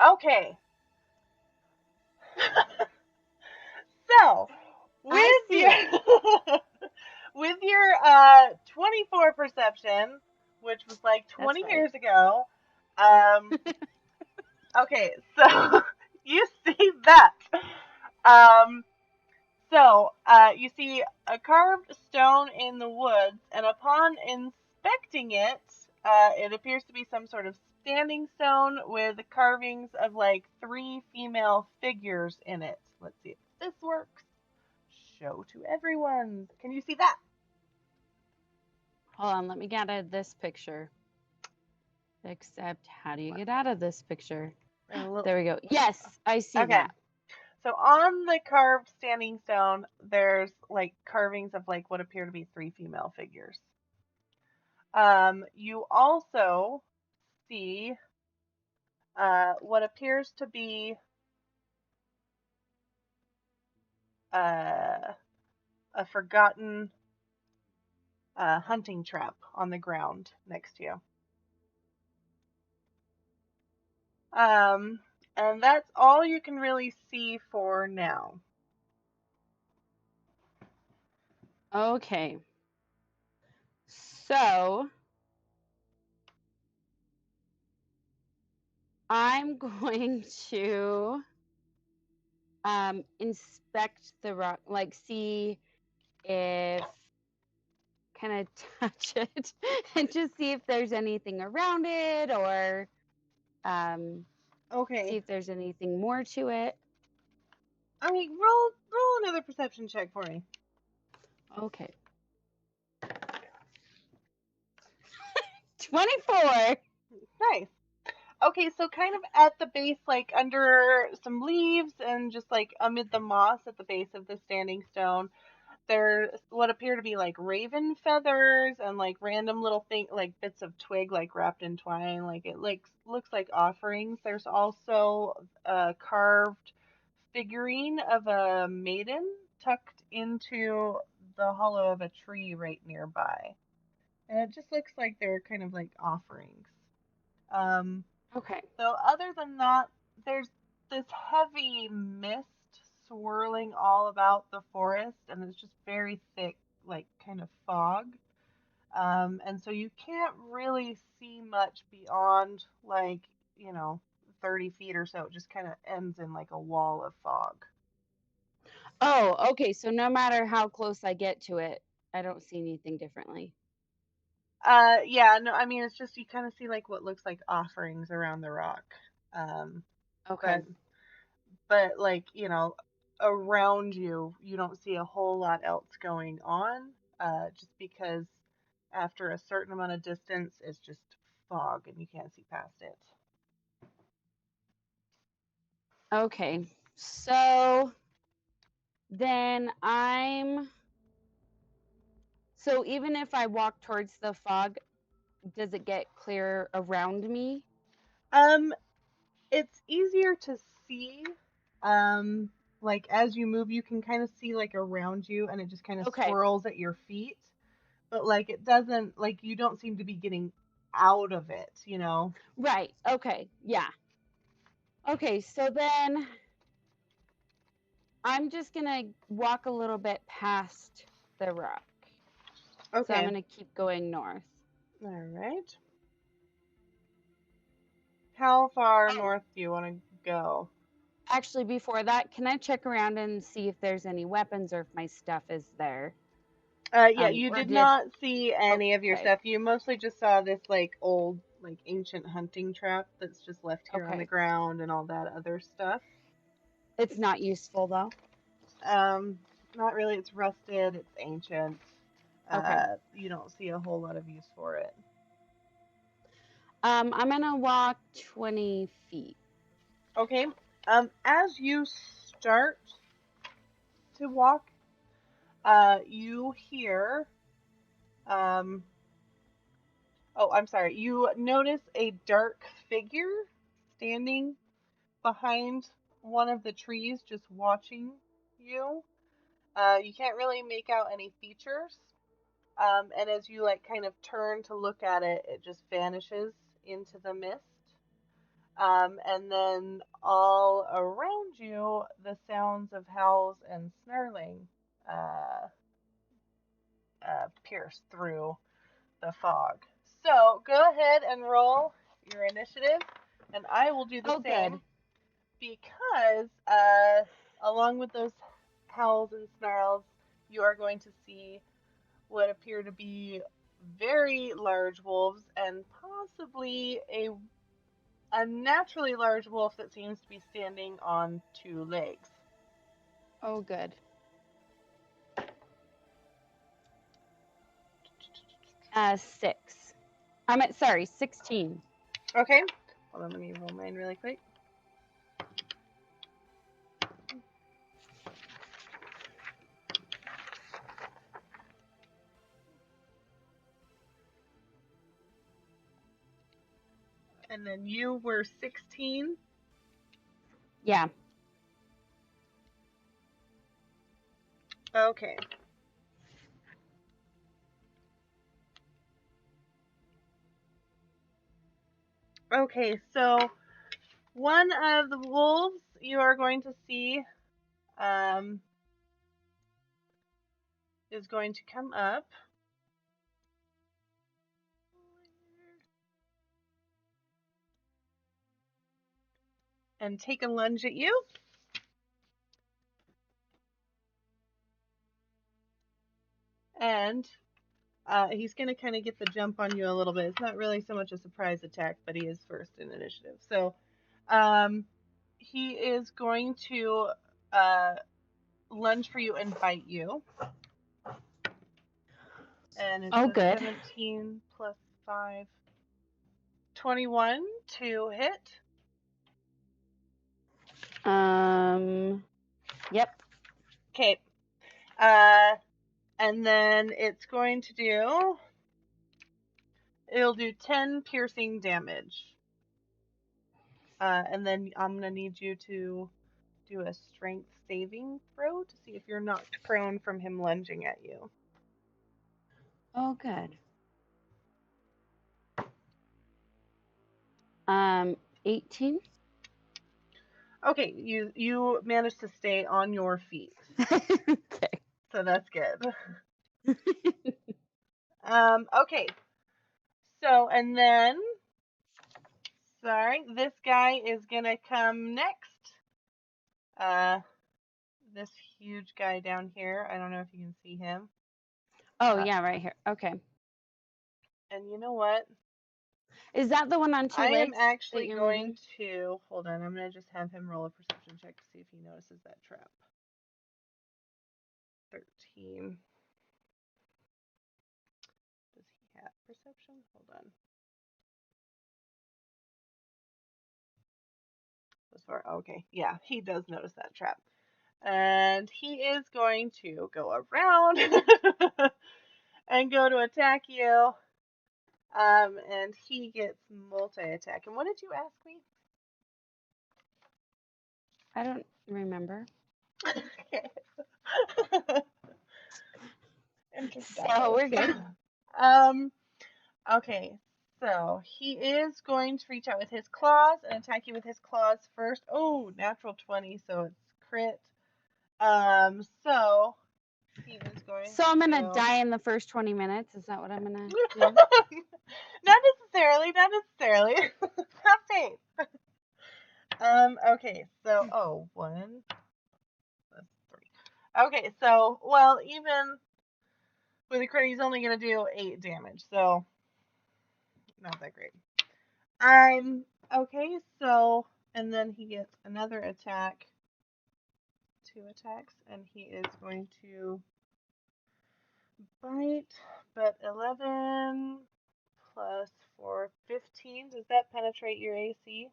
Okay. So, I with see your it. with your 24 perception, which was like That's 20 right. years ago, um, okay, so you see that. Um, you see a carved stone in the woods, and upon inspecting it, it appears to be some sort of standing stone with carvings of like three female figures in it. Let's see if this works. Show to everyone. Can you see that? Hold on, let me get out of this picture. Except, how do you get out of this picture? There we go. Yes, I see Okay. that. So on the carved standing stone, there's like carvings of like what appear to be three female figures. You also see what appears to be uh, a forgotten hunting trap on the ground next to you. Um, and that's all you can really see for now. Okay. So, I'm going to inspect the rock, like see if kind of touch it and just see if there's anything around it or um, see Okay. if there's anything more to it. I mean, roll another perception check for me. Okay. 24. Nice. Okay, so kind of at the base, like under some leaves and just like amid the moss at the base of the standing stone, there's what appear to be like raven feathers and like random little thing like bits of twig like wrapped in twine. Like it looks like offerings. There's also a carved figurine of a maiden tucked into the hollow of a tree right nearby. And it just looks like they're kind of like offerings. Um, Okay. so other than that, there's this heavy mist swirling all about the forest, and it's just very thick, like kind of fog. And so you can't really see much beyond like, 30 feet or so. It just kind of ends in like a wall of fog. Oh, okay. So no matter how close I get to it, I don't see anything differently. Yeah, no, I mean, it's just you kind of see like what looks like offerings around the rock. Um, Okay. but like around you you don't see a whole lot else going on, just because after a certain amount of distance it's just fog and you can't see past it. Okay. So then so even if I walk towards the fog, does it get clear around me? um it's easier to see, um like as you move you can kind of see like around you and it just kind of Okay. swirls at your feet, but like it doesn't, like you don't seem to be getting out of it. Right. Okay. Yeah. Okay. So then I'm just going to walk a little bit past the rock. So I'm Okay. going to keep going north. All right. How far Oh, north do you want to go? actually, before that, can I check around and see if there's any weapons or if my stuff is there? Yeah, you Or did did. not see any of your Okay. stuff. You mostly just saw this like old, like ancient hunting trap that's just left here on the Okay. ground and all that other stuff. It's not useful though. Um, Not really. It's rusted. It's ancient. Okay. You don't see a whole lot of use for it. I'm gonna walk 20 feet. Okay. As you start to walk, you hear, um, oh, I'm sorry. You notice a dark figure standing behind one of the trees, just watching you. You can't really make out any features. And as you like kind of turn to look at it, it just vanishes into the mist. And then all around you, the sounds of howls and snarling uh, pierce through the fog. So go ahead and roll your initiative, and I will do the Oh, good. same because along with those howls and snarls, you are going to see what appear to be very large wolves and possibly a unnaturally large wolf that seems to be standing on two legs. Oh, good. Six. Sorry, 16. Okay, hold on, let me roll mine really quick. And then you were 16. Yeah. Okay. Okay, so one of the wolves you are going to see is going to come up. And take a lunge at you. And he's going to kind of get the jump on you a little bit. It's not really so much a surprise attack, but he is first in initiative. So he is going to lunge for you and bite you. And it's Oh, a good. 17 plus 5, 21 to hit. Yep. Okay. And then it'll do 10 piercing damage. And then I'm going to need you to do a strength saving throw to see if you're knocked prone from him lunging at you. Oh, good. 18. Okay, you managed to stay on your feet. Okay. So that's good. Okay. So, and then, sorry, this guy is going to come next. This huge guy down here. I don't know if you can see him. Oh, yeah, right here. Okay. And you know what? Is that the one on two I am legs that actually you're going moving? to, hold on, I'm going to just have him roll a perception check to see if he notices that trap. 13. Does he have perception? Hold on. As far, okay, yeah, he does notice that trap. And he is going to go around and go to attack you. And he gets multi-attack. And what did you ask me? I don't remember. So we're good. Okay, so he is going to reach out with his claws and attack you with his claws first. Oh, natural 20, so it's crit. So he is going So I'm gonna to. die in the first 20 minutes. Is that what I'm gonna do? Not necessarily, not necessarily. Have faith. Okay, so one plus 3. Okay, so well, even with a crit, he's only gonna do 8 damage, so not that great. Okay, so and then he gets another attack, 2 attacks, and he is going to bite, but 11 plus 4, 15. Does that penetrate your AC?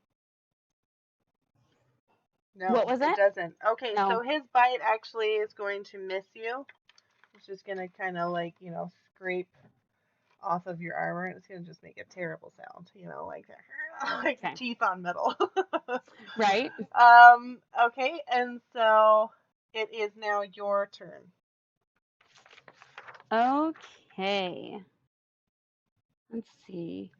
What No, was it it? doesn't. Okay, No. so his bite actually is going to miss you. It's just gonna kind of like, scrape off of your armor. It's gonna just make a terrible sound, like like Okay. teeth on metal. Right. Okay, and so it is now your turn. Okay. Let's see.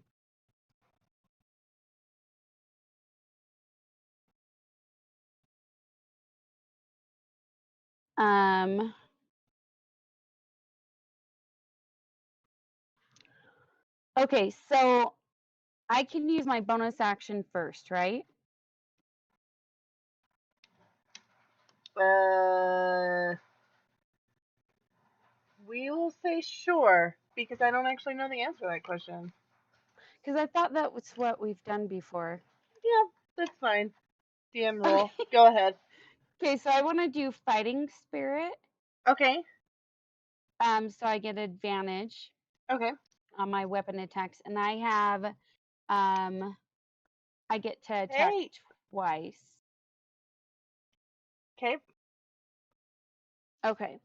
Okay, so I can use my bonus action first, right? We will say sure, because I don't actually know the answer to that question. Because I thought that was what we've done before. Yeah, that's fine. DM roll. Go ahead. Okay, so I want to do fighting spirit. Okay. So I get advantage Okay. on my weapon attacks, and I have I get to attack Hey. twice. Okay. Okay.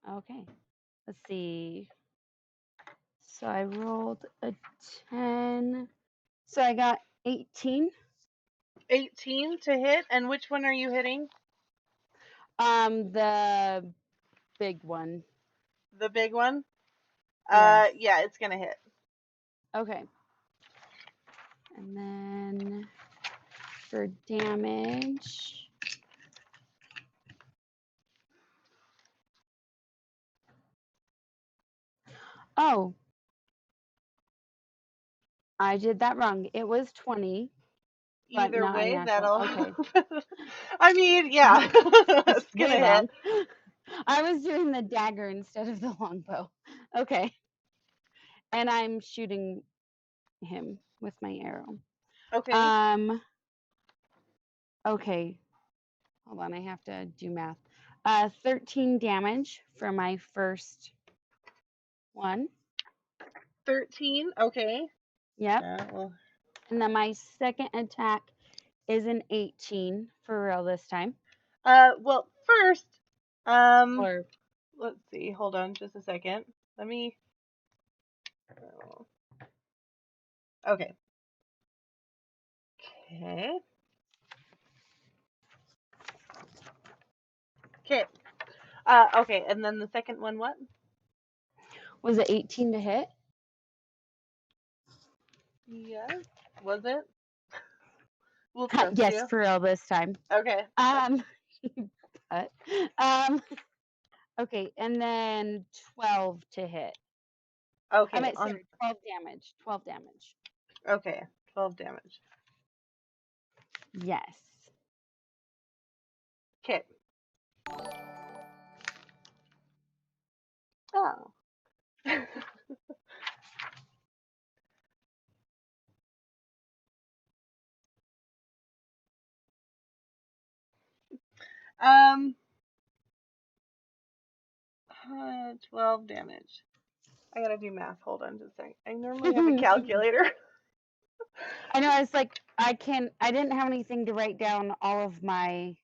Okay. Let's see. So I rolled a 10. So I got 18. 18 to hit, and which one are you hitting? The big one. The big one? Yes. Yeah, it's gonna hit. Okay. And then for damage. Oh, I did that wrong. It was 20, but Either not a way, natural. that'll. Okay. I mean, yeah, It's it's way gonna hit. wrong. I was doing the dagger instead of the longbow. Okay. And I'm shooting him with my arrow. Okay. Okay. Hold on, I have to do math. 13 damage for my first one. 13. Okay. Yep. Well. And then my second attack is an 18 for real this time. Well, first, Or let's see. Hold on, just a second. Let me. Okay. Okay. Okay. Okay, and then the second one, what? was it 18 to hit? Yes. Was it? We'll trust Yes, you. for real this time. Okay. But, um, okay, and then 12 to hit. I Okay. meant sorry, 12 damage. 12 damage. Okay. 12 damage. Yes. Okay. Oh. 12 damage. I gotta do math. Hold on just a second. I normally have a calculator. I know. I was like, I didn't have anything to write down all of my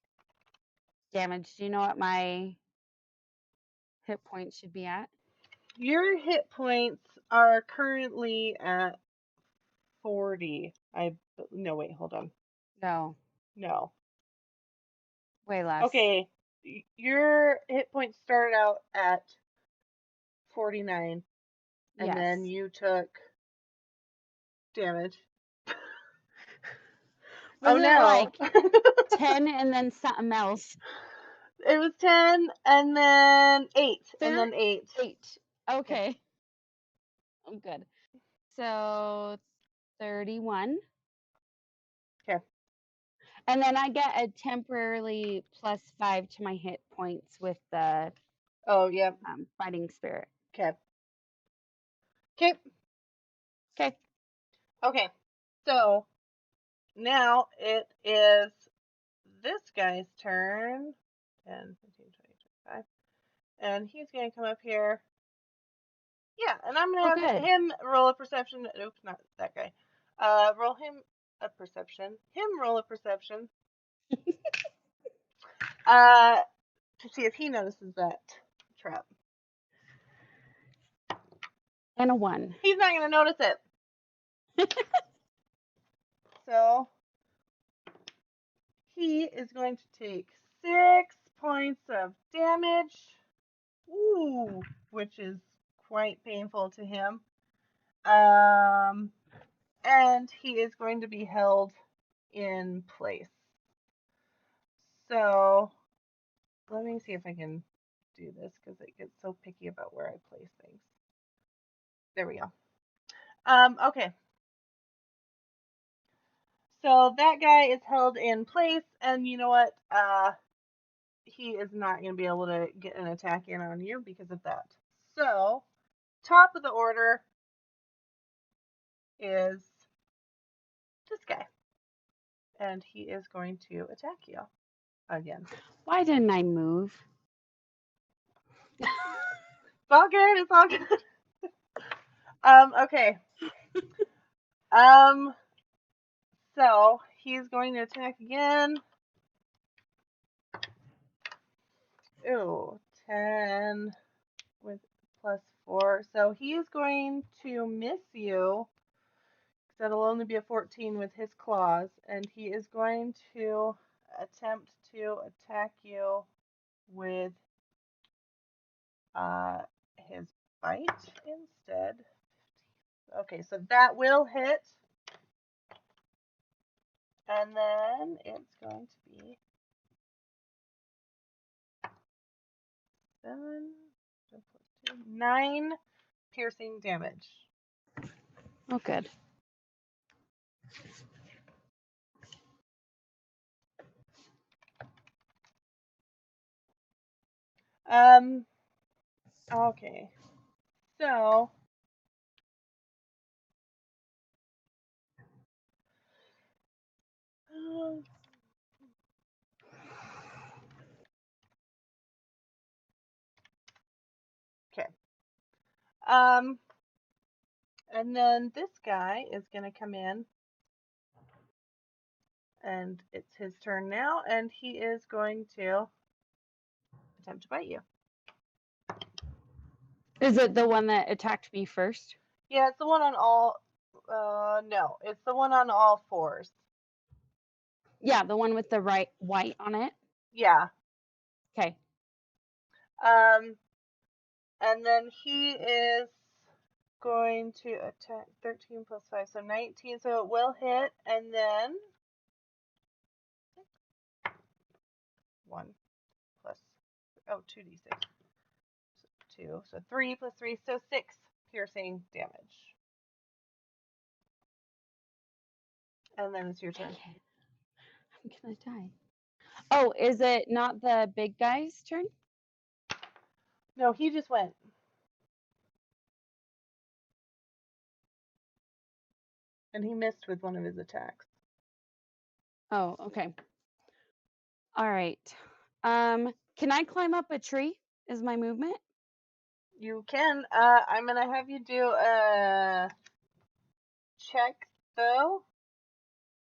damage. Do you know what my hit points should be at? Your hit points are currently at 40. No, wait, hold on. No, No. way less. Okay. Your hit points started out at 49, and Yes. then you took damage. Was Oh it no. like 10 and then something else? It was 10 and then 8 and then 8. 8. Okay. I'm good. So 31. Okay. And then I get a temporarily +5 to my hit points with the Oh, yeah. fighting spirit. Okay. Okay. Okay. Okay. So now it is this guy's turn. 10, 15, 20, 25. And he's going to come up here. Yeah, and I'm going Oh, to have good. him roll a perception. Oops, not that guy. Roll him a perception. Him roll a perception. Uh, to see if he notices that trap. And a 1. He's not going to notice it. So he is going to take 6 points of damage. Ooh, which is quite painful to him. And he is going to be held in place. So let me see if I can do this because it gets so picky about where I place things. There we go. Okay. So that guy is held in place, and you know what? He is not going to be able to get an attack in on you because of that. So, top of the order is this guy, and he is going to attack you again. Why didn't I move? It's all good. It's all good. Okay. Um, so he's going to attack again. Ooh, 10 with +4. So he is going to miss you. That'll only be a 14 with his claws, and he is going to attempt to attack you with his bite instead. Okay, so that will hit. And then it's going to be 7 plus 2, 9 piercing damage. Oh, good. Okay. So okay. And then this guy is going to come in, and it's his turn now, and he is going to attempt to bite you. Is it the one that attacked me first? Yeah, it's the one on all. No, it's the one on all fours. Yeah, the one with the white on it. Yeah. Okay. And then he is going to attack 13 plus 5, so 19. So it will hit, and then 1 plus 2d6. So 2, so 3 plus 3, so 6 piercing damage. And then it's your turn. Okay. I'm gonna die. Oh, is it not the big guy's turn? No, he just went. And he missed with one of his attacks. Oh, okay. All right. Can I climb up a tree? Is my movement? You can. I'm going to have you do a check, though.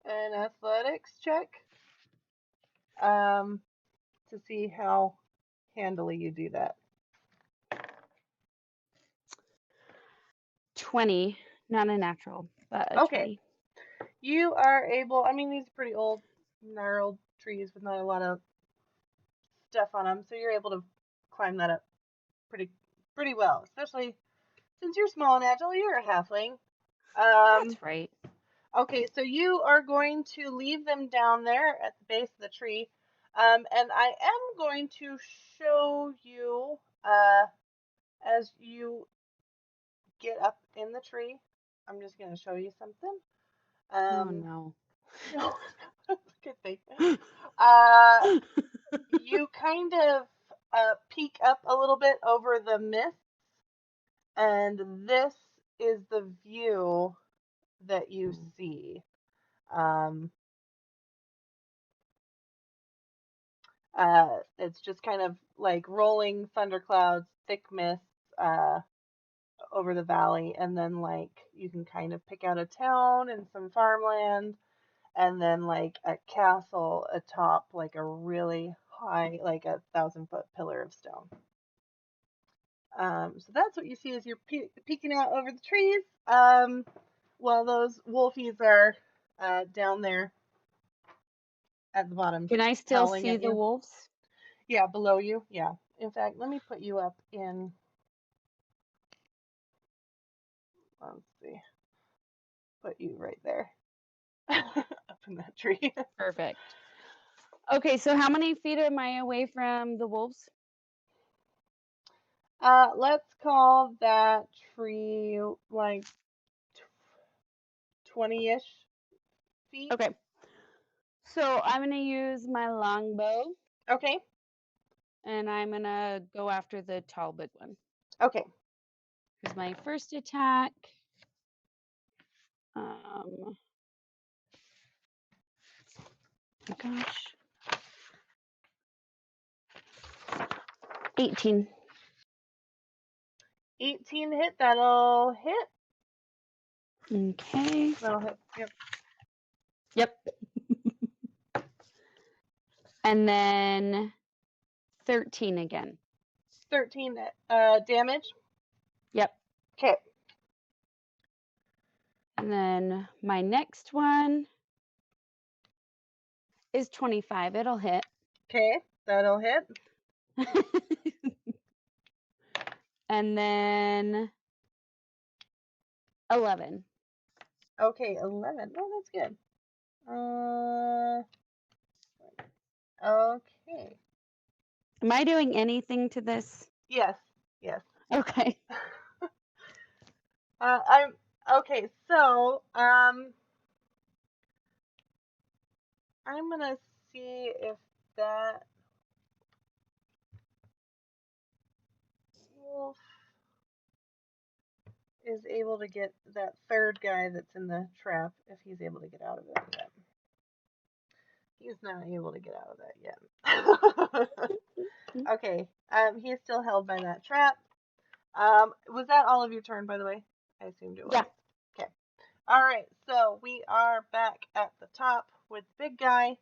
An athletics check. To see how handily you do that. 20, not a natural, but a Okay. 20. You are able, I mean, these are pretty old, gnarled trees with not a lot of stuff on them, so you're able to climb that up pretty well, especially since you're small and agile, you're a halfling. That's right. Okay, so you are going to leave them down there at the base of the tree, and I am going to show you as you get up in the tree. I'm just going to show you something. Oh no. No, that's a good thing. Uh, you kind of peek up a little bit over the mist, and this is the view that you see. Um, it's just kind of like rolling thunderclouds, thick mists over the valley, and then like you can kind of pick out a town and some farmland, and then like a castle atop like a really high, like a 1,000-foot pillar of stone. So that's what you see as you're peeking out over the trees. While those wolfies are down there at the bottom, Can I still howling see at the you. wolves? Yeah, below you. Yeah. In fact, let me put you up in. Let's see. Put you right there. Up from that tree. Perfect. Okay, so how many feet am I away from the wolves? Let's call that tree like 20-ish feet. Okay. So I'm gonna use my longbow Okay. and I'm gonna go after the tall big one. Okay. Here's my first attack. Oh gosh. 18. 18 hit. That'll hit. Okay. That'll hit. Yep. Yep. And then 13 again. 13 damage. Yep. Okay. And then my next one is 25. It'll hit. Okay. That'll hit. And then 11. Okay. 11. Oh, that's good. Okay. Am I doing anything to this? Yes. Yes. Okay. I'm okay. So, I'm gonna see if that wolf is able to get that third guy that's in the trap, if he's able to get out of it yet. He's not able to get out of that yet. Okay, he is still held by that trap. Was that all of your turn, by the way? I assumed it was. Yeah. Okay. All right, so we are back at the top with the big guy.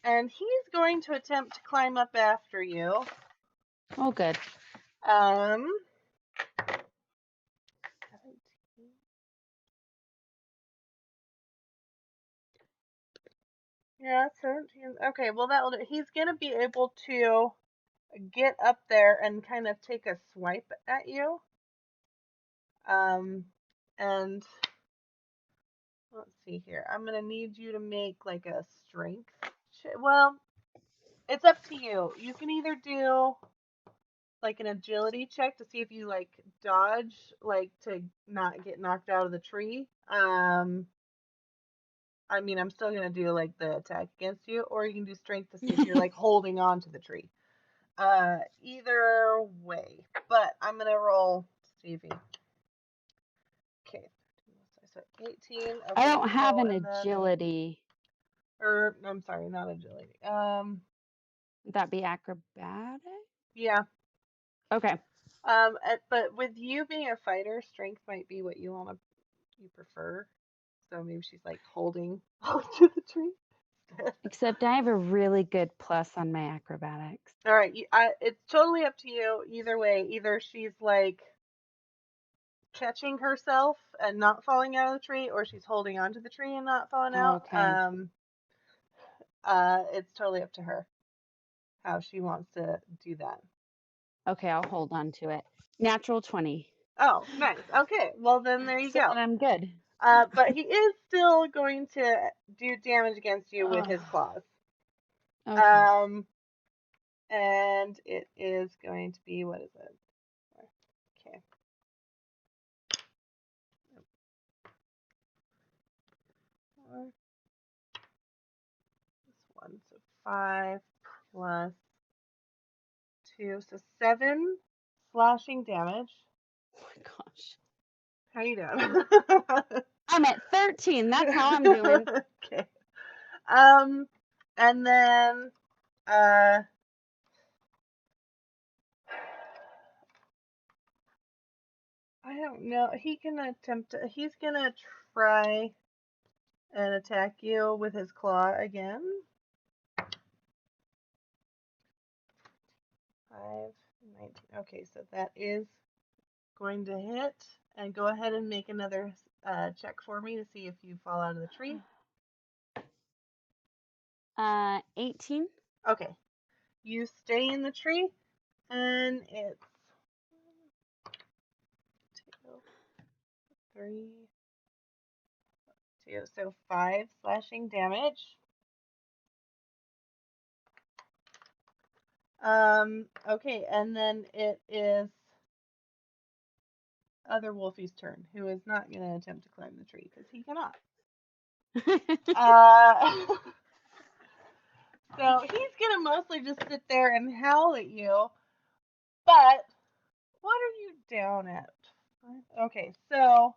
And he's going to attempt to climb up after you. Oh, good. 17. Yeah, 17. Okay, well that'll do. He's gonna be able to get up there and kind of take a swipe at you. And let's see here. I'm gonna need you to make like a strength. Well, it's up to you. You can either do like an agility check to see if you like dodge, like to not get knocked out of the tree. I mean, I'm still gonna do like the attack against you, or you can do strength to see if you're like holding on to the tree. Either way, but I'm gonna roll Stevie. Okay, so 18. Okay, I don't have so an and then, agility. or I'm sorry, not agility. Would that be acrobatic? Yeah. Okay. But with you being a fighter, strength might be what you prefer. So maybe she's like holding onto the tree. Except I have a really good plus on my acrobatics. All right, it's totally up to you. Either way, either she's like catching herself and not falling out of the tree, or she's holding onto the tree and not falling out. Okay. It's totally up to her how she wants to do that. Okay, I'll hold on to it. Natural 20. Oh, nice. Okay, well then there you So go. then I'm good. But he is still going to do damage against you with his claws. Okay. And it is going to be, what is it? Okay. This one, so 5 plus 2, so 7 slashing damage. Oh my gosh. How you doing? I'm at 13. That's how I'm doing. Okay. And then I don't know. He's gonna try and attack you with his claw again. 5, 19. Okay, so that is going to hit. And go ahead and make another check for me to see if you fall out of the tree. 18. Okay. You stay in the tree, and it's 2, 3, 2. So 5 slashing damage. Okay, and then it is other Wolfie's turn, who is not going to attempt to climb the tree because he cannot. So he's going to mostly just sit there and howl at you. But what are you down at? Okay, so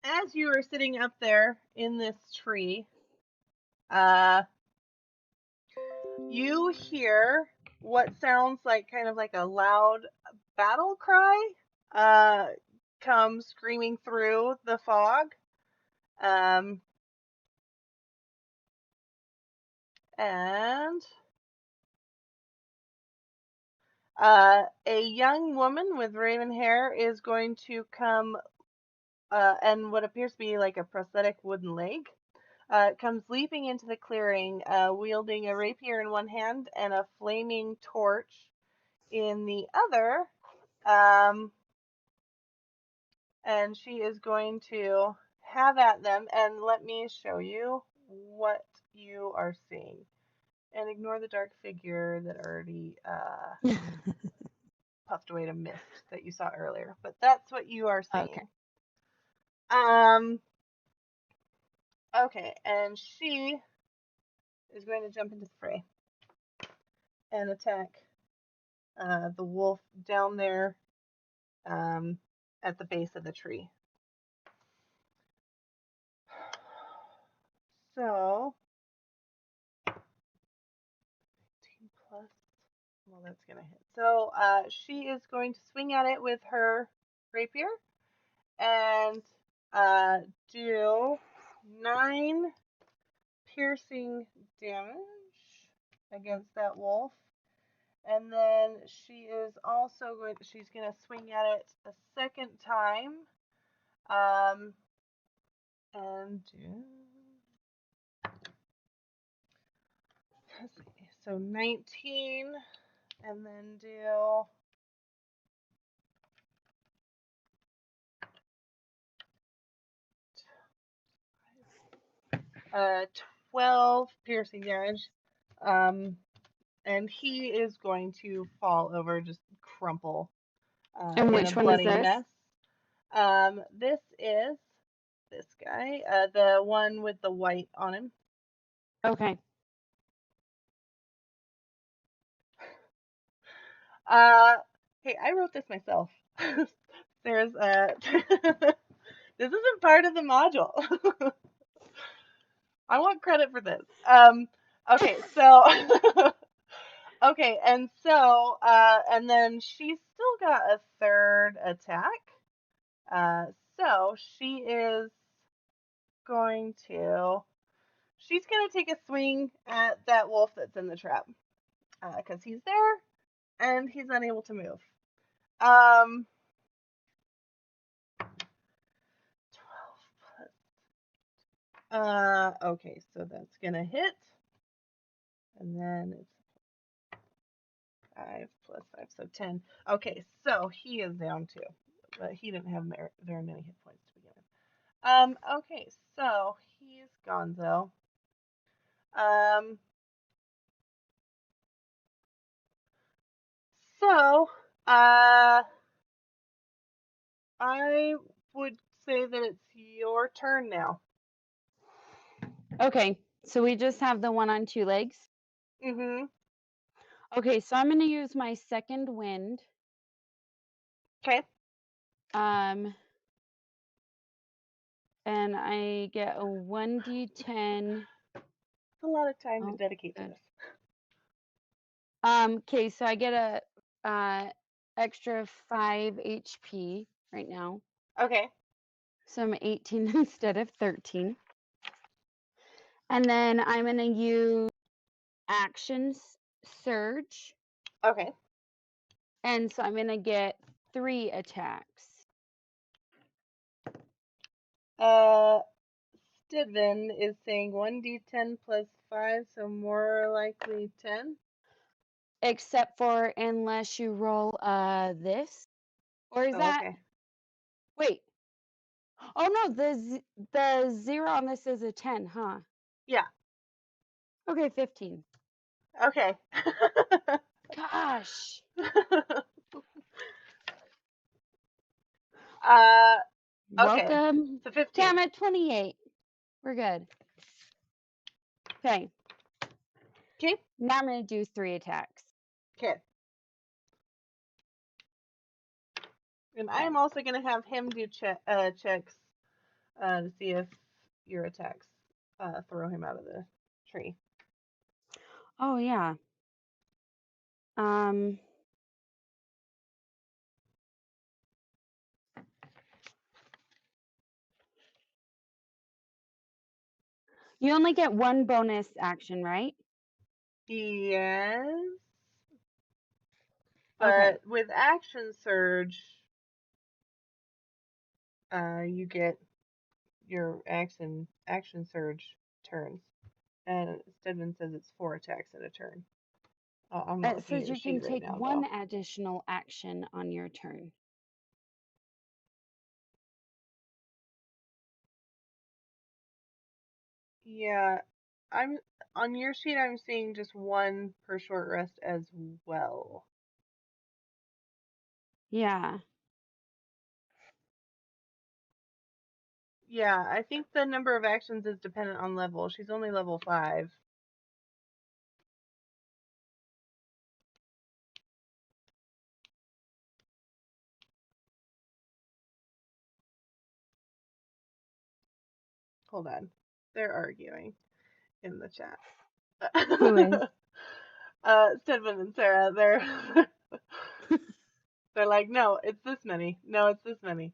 as you are sitting up there in this tree, you hear what sounds like kind of like a loud battle cry uh, come screaming through the fog. And a young woman with raven hair is going to come and what appears to be like a prosthetic wooden leg. Comes leaping into the clearing, wielding a rapier in one hand and a flaming torch in the other. And she is going to have at them, and let me show you what you are seeing. And ignore the dark figure that already puffed away to mist that you saw earlier. But that's what you are Okay. seeing. Okay, and she is going to jump into the fray and attack the wolf down there at the base of the tree. So, 18 plus, well, that's going to hit. So, she is going to swing at it with her rapier and do 9 piercing damage against that wolf. And then she's going to swing at it a second time. And do, so 19, and then do 12 piercing damage. And he is going to fall over, just crumple And in a which one is bloody this? mess. This is this guy, the one with the white on him. Okay. Hey, I wrote this myself. There's this isn't part of the module. I want credit for this. Okay, so okay, and so and then she's still got a third attack. Uh, so she's gonna take a swing at that wolf that's in the trap because he's there and he's unable to move. 12 plus. Okay, so that's gonna hit, and then it's 5 plus 5, so 10. Okay, so he is down too, but he didn't have very many hit points to begin with. Okay, so he's Gonzo. So, I would say that it's your turn now. Okay. So we just have the one on 2 legs. Mm-hmm. Okay, so I'm going to use my second wind. Okay. And I get a 1d10. It's a lot of time to Oh, dedicate to good. this. Okay, so I get a extra 5 HP right now. Okay. So I'm 18 instead of 13. And then I'm going to use actions surge. Okay. And so I'm going to get 3 attacks. Stidvin is saying 1d10 plus 5, so more likely 10. Except for unless you roll this. Or is Oh, that okay. wait. Oh no, the 0 on this is a 10, huh? Yeah. Okay, 15. Okay. Gosh. uh, okay. Welcome. So 15. Damn it, 28. We're good. Okay, Okay. now I'm gonna do 3 attacks. Okay. And I Okay. am also going to have him do checks to see if your attacks throw him out of the tree. Oh yeah. Um. You only get 1 bonus action, right? Yes. Okay. But with action surge, you get your action surge turns. And Stedman says it's 4 attacks in a turn. I'm not It looking at says your you can sheet right take now, 1 though. additional action on your turn. Yeah, I'm on your sheet. I'm seeing just 1 per short rest as well. Yeah. Yeah, I think the number of actions is dependent on level. She's only level 5. Hold on. They're arguing in the chat. Who is? Stedman and Sarah, they're like, no, it's this many. No, it's this many.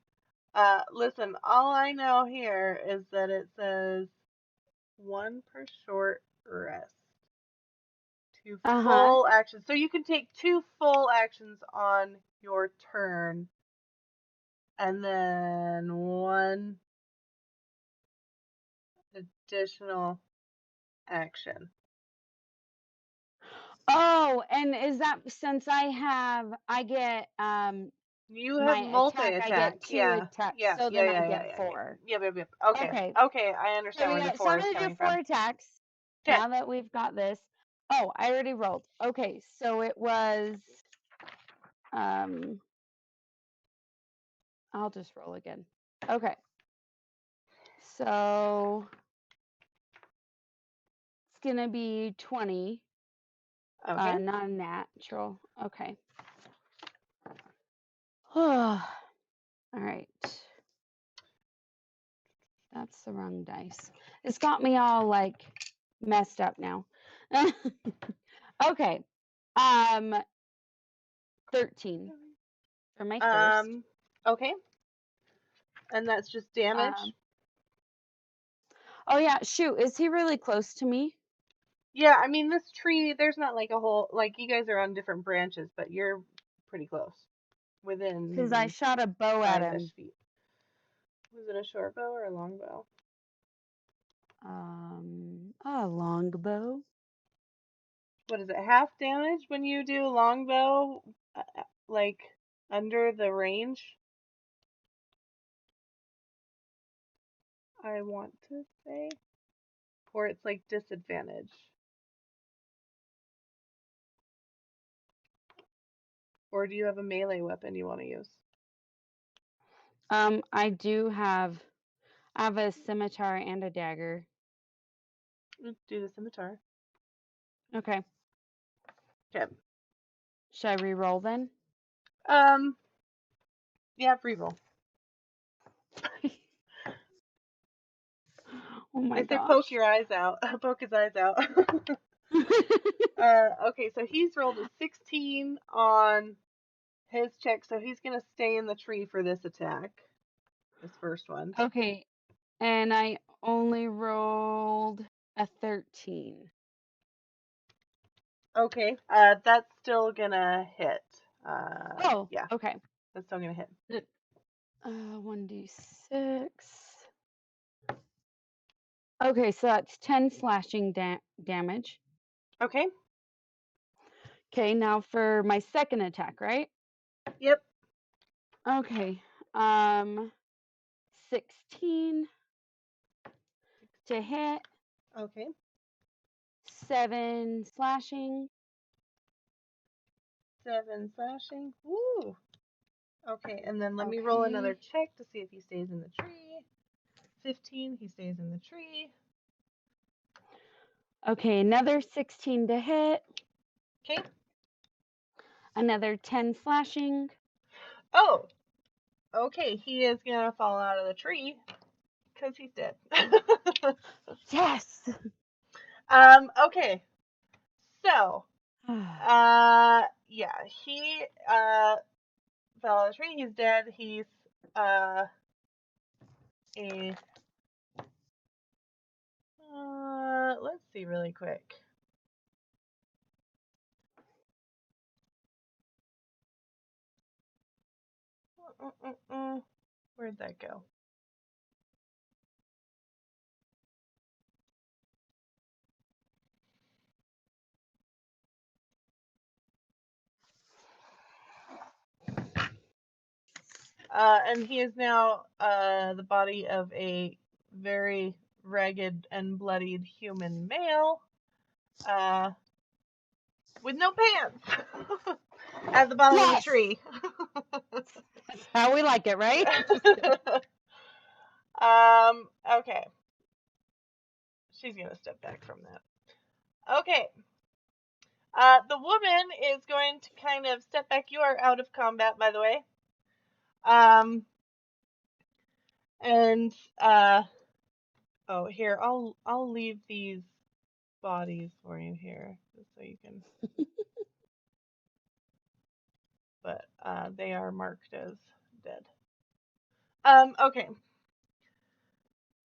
Listen, all I know here is that it says 1 per short rest. 2 Uh-huh. full actions. So you can take 2 full actions on your turn, and then 1 additional action. Oh, and is that since I get You have my attack, I multi-attack. get 2 Yeah. attacks, Yeah. so Yeah. then I Yeah. Yeah. get Yeah. Yeah. 4. Yep. Yep. Yep. Okay. Okay. Okay. I So understand we where the got so 4 I'm is gonna do coming 4 from. attacks Okay. now that we've got this. Oh, I already rolled. Okay, so it was um I'll just roll again. Okay. So it's gonna be 20, Okay. non-natural. Okay. All right. That's the wrong dice. It's got me all like messed up now. Okay. Um 13 for my first. Okay. And that's just damage. Um Oh yeah, shoot, is he really close to me? Yeah. I mean, this tree. There's not like a whole like you guys are on different branches, but you're pretty close, Cuz I within shot a bow at 5-ish him. feet. Was it a short bow or a long bow? A longbow. What is it? Half damage when you do longbow, like under the range? I want to say, or it's like disadvantage. Or do you have a melee weapon you want to use? I do have I have a scimitar and a dagger. Let's do the scimitar. Okay. Okay. Should I re-roll then? Um. Yeah, reroll. Oh my They say poke gosh. your eyes out. Poke his eyes out. Okay, so he's rolled a 16 on his check, so he's gonna stay in the tree for this attack. This first one. Okay, and I only rolled a 13. Okay, that's still gonna hit. Oh, Yeah, okay. that's still gonna hit. 1d6. Okay, so that's 10 slashing damage. Okay. Okay, now for my second attack, right? Yep. Okay. Um 16 to hit, Okay. 7 slashing. 7 slashing. Woo! Okay, and then let me roll another Okay. check to see if he stays in the tree. 15, he stays in the tree. Okay, another 16 to hit, Okay. another 10 slashing. Oh, okay, he is gonna fall out of the tree because he's dead. Yes. Okay, so, yeah, he fell out of the tree. He's dead. He's a let's see really quick. Where'd that go? And he is now the body of a very ragged and bloodied human male with no pants at the bottom of the Yes. tree. That's how we like it, right? Okay. She's going to step back from that. Okay. The woman is going to kind of step back. You are out of combat, by the way. And oh, here I'll leave these bodies for you here, just so you can. But they are marked as dead. Okay,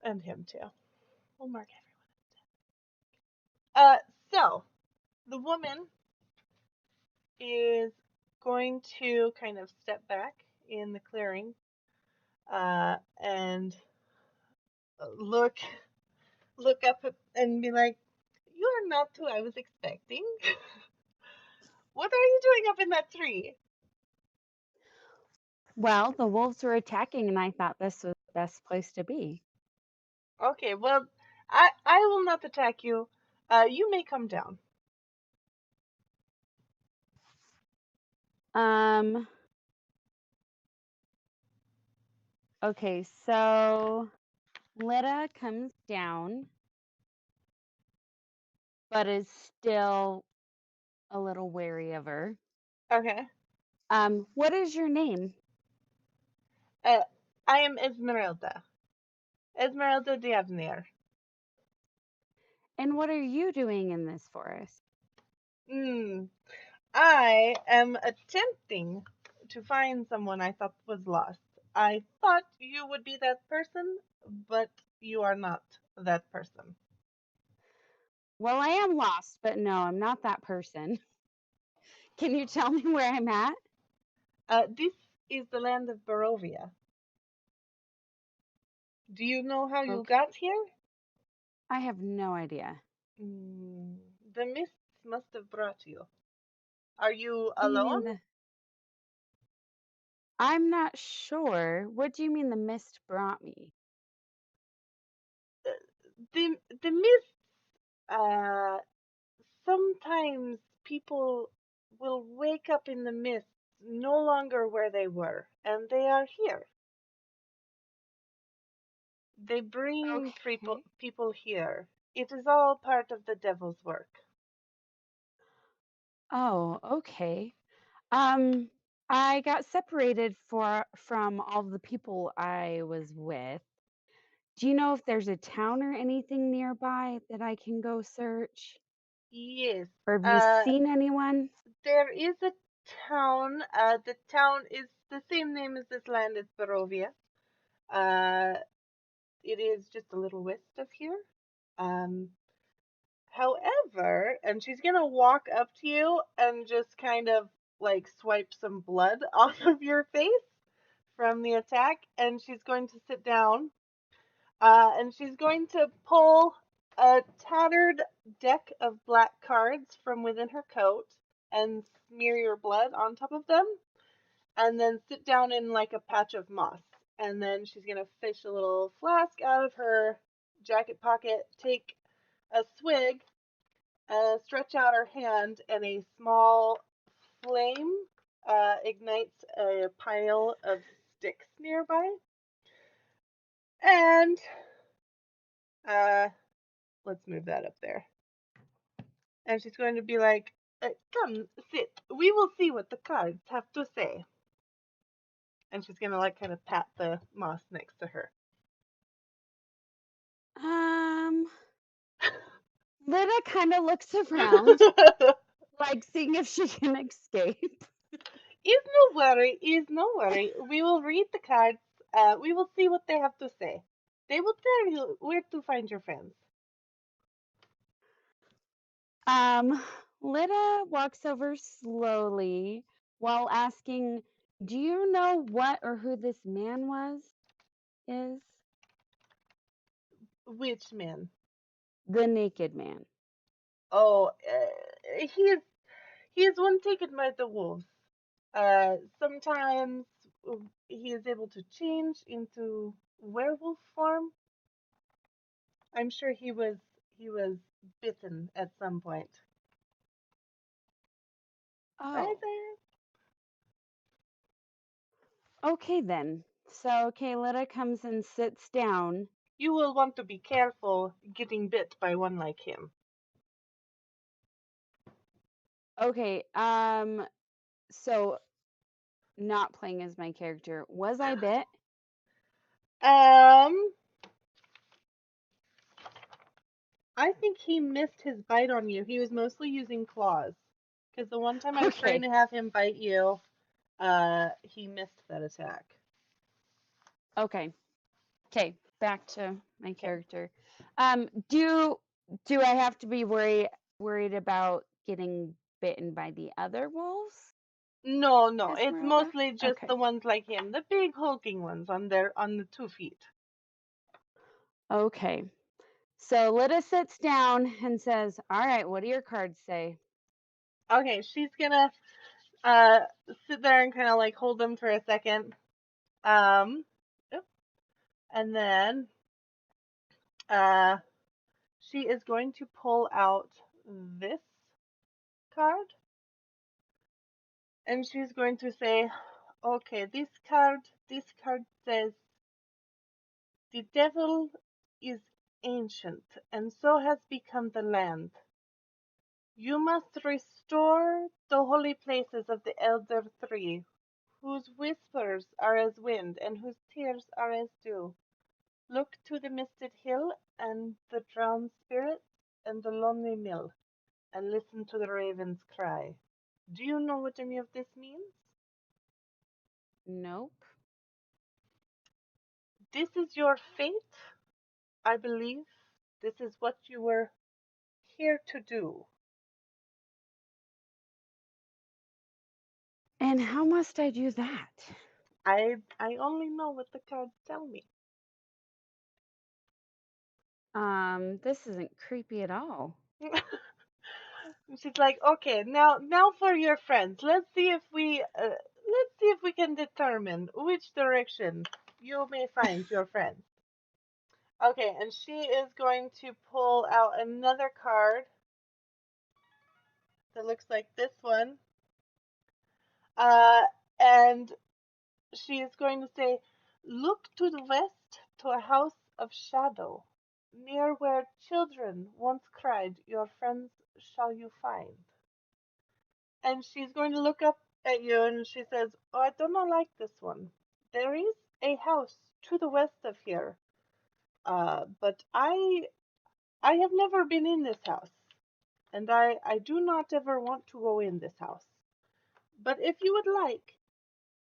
and him too. We'll mark everyone. So the woman is going to kind of step back in the clearing, and look up and be like, "You are not who I was expecting. What are you doing up in that tree?" Well, the wolves were attacking, and I thought this was the best place to be. Okay, well, I will not attack you. You may come down. Um. Okay, so Lita comes down, but is still a little wary of her. Okay. What is your name? Uh, I am Esmeralda. Esmeralda Diavnir. And what are you doing in this forest? Hmm. I am attempting to find someone I thought was lost. I thought you would be that person, but you are not that person. Well, I am lost, but no, I'm not that person. Can you tell me where I'm at? This is the land of Barovia. Do you know how you Okay. got here? I have no idea. Hmm. The mists must have brought you. Are you You alone? mean the I'm not sure. What do you mean the mist brought me? Uh, the mists. Uh, Sometimes people will wake up in the mist, no longer where they were, and they are here. They bring Okay. people here. It is all part of the devil's work. Oh, okay. Um, I got separated from all the people I was with. Do you know if there's a town or anything nearby that I can go search? Yes, Or have you uh, seen anyone? there is a town. The town is the same name as this land. It's Barovia. Uh, it is just a little west of here. Um, However, and she's gonna walk up to you and just kind of like swipe some blood off of your face from the attack, and she's going to sit down, and she's going to pull a tattered deck of black cards from within her coat and smear your blood on top of them, and then sit down in like a patch of moss And then she's going to fish a little flask out of her jacket pocket, take a swig, stretch out her hand, and a small flame ignites a pile of sticks nearby. And uh, let's move that up there. And she's going to be like, come, sit. We will see what the cards have to say. And she's going to like kind of pat the moss next to her. Lita kind of looks around, like seeing if she can escape. Is no worry. We will read the cards. We will see what they have to say. They will tell you where to find your friends. Lita walks over slowly while asking, "Do you know what or who this man is?" Which man? The naked man. Oh, he is one taken by the wolves. Sometimes he is able to change into werewolf form. I'm sure he was bitten at some point. Bye Oh, there. okay then. So Lita comes and sits down. You will want to be careful getting bit by one like him. Okay, so not playing as my character. Was I bit? Um, I think he missed his bite on you. He was mostly using claws. Because the one time I was trying Okay. to have him bite you, he missed that attack. Okay. Okay. Back to my Okay. character. Do I have to be worried about getting bitten by the other wolves? No, no, it's Esmeralda? mostly just the Okay. ones like him, the big hulking ones on the 2 feet. Okay. So Lita sits down and says, "All right, what do your cards say?" Okay, she's gonna uh sit there and kind of like hold them for a second. Um, and then uh she is going to pull out this card and she's going to say, okay, this card says the devil is ancient and so has become the land. You must restore the holy places of the elder three, whose whispers are as wind and whose tears are as dew. Look to the misted hill and the drowned spirits and the lonely mill, and listen to the raven's cry. Do you know what any of this means? Nope. This is your fate, I believe. This is what you were here to do. And how must I do that? I only know what the cards tell me. This isn't creepy at all. She's like, okay, now for your friends. Let's see if we can determine which direction you may find your friends. Okay, and she is going to pull out another card that looks like this one. Uh, and she is going to say, look to the west to a house of shadow, near where children once cried, your friends shall you find. And she's going to look up at you and she says, oh, I do not like this one. There is a house to the west of here, but I have never been in this house, and I do not ever want to go in this house. But if you would like,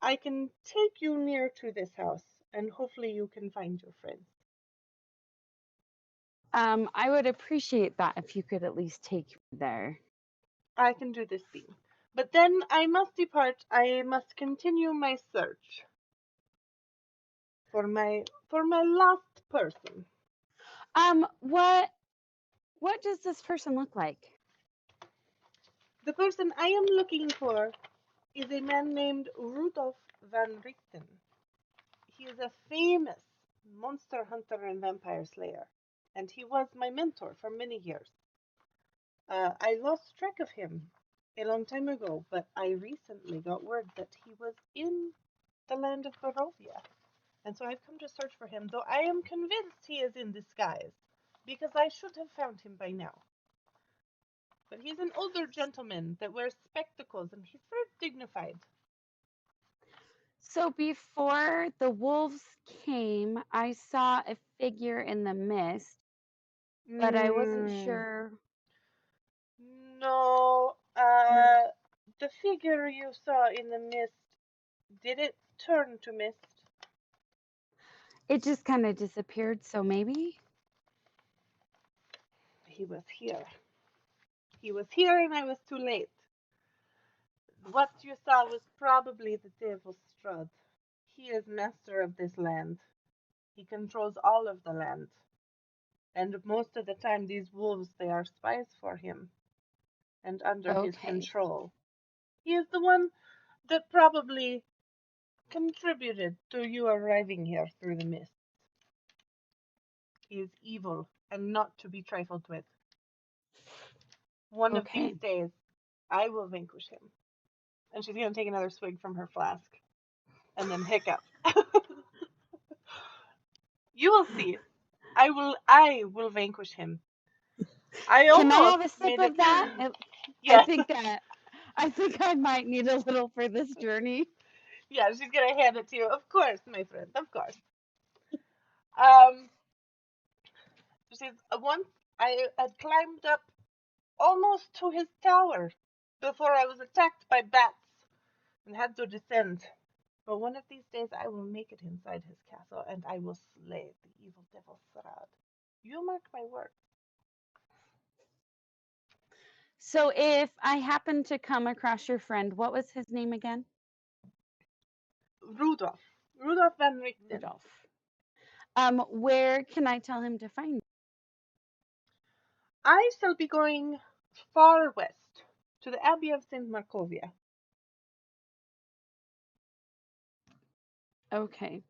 I can take you near to this house, and hopefully you can find your friends. I would appreciate that if you could at least take me there. I can do this thing. But then I must depart. I must continue my search for my last person. What does this person look like? The person I am looking for is a man named Rudolf Van Ricktum. He is a famous monster hunter and vampire slayer, and he was my mentor for many years. I lost track of him a long time ago, but I recently got word that he was in the land of Barovia, and so I've come to search for him, though I am convinced he is in disguise, because I should have found him by now. But he's an older gentleman that wears spectacles, and he's very dignified. So before the wolves came, I saw a figure in the mist, but I wasn't Mm, sure. no, No. the figure you saw in the mist, did it turn to mist? It just kind of disappeared, so maybe? He was here. He was here, and I was too late. What you saw was probably the devil Strahd. He is master of this land. He controls all of the land. And most of the time, these wolves, they are spies for him and under his Okay. control. He is the one that probably contributed to you arriving here through the mist. He is evil and not to be trifled with. One of these Okay. days, I will vanquish him. And she's going to take another swig from her flask and then hiccup. You will see. I will vanquish him. I Can I almost have a sip made it. of that? I Yes. think I might need a little for this journey. Yeah, she's gonna hand it to you. Of course, my friend. Of course. Um, she's once I had climbed up almost to his tower before I was attacked by bats and had to descend. But one of these days I will make it inside his castle and I will slay the evil devil Strahd. You mark my words. So if I happen to come across your friend, what was his name again? Rudolf. Rudolf Van Ricktum. Rudolph. Where can I tell him to find? I shall be going far west to the Abbey of St. Markovia. Okay.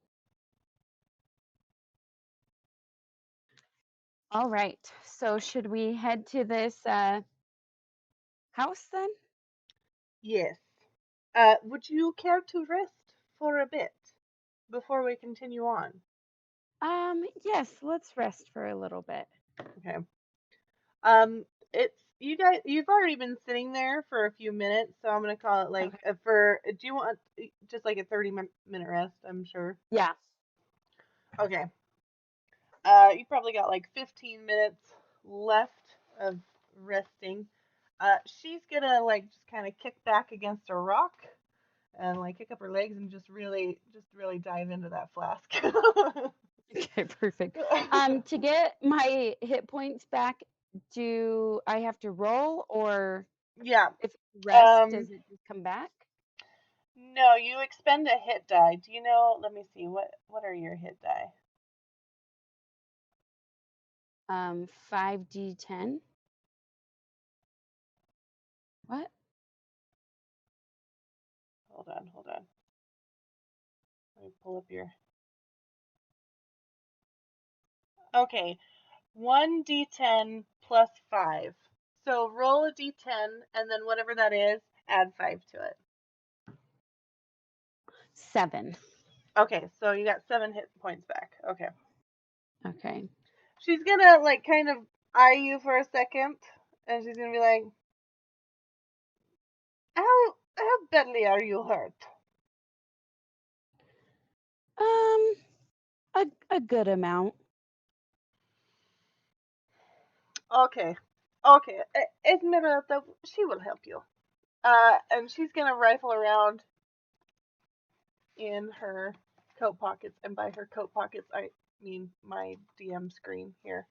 All right. So should we head to this house then? Yes. Would you care to rest for a bit before we continue on? Yes, let's rest for a little bit. Okay. It's you guys. You've already been sitting there for a few minutes, so I'm gonna call it like Okay. for. Do you want just like a 30-minute rest? I'm sure. Yeah. Okay. You probably got like 15 minutes left of resting. She's gonna like just kind of kick back against a rock and like kick up her legs and just really dive into that flask. Okay, perfect. To get my hit points back, do I have to roll or Yeah. if I rest, Um. does it just come back? No, you expend a hit die. Do you know? Let me see. What are your hit die? 5d10. What? Hold on. Hold on. Let me pull up your. Okay. 1d10 plus 5. So roll a d10 and then whatever that is, add 5 to it. 7. Okay, so you got 7 hit points back. Okay. Okay. She's gonna like kind of eye you for a second, and she's gonna be like, "How badly are you hurt?" Um, a good amount. Okay, okay. Esmeralda, she will help you. And she's gonna rifle around in her coat pockets, and by her coat pockets, I mean my DM screen here.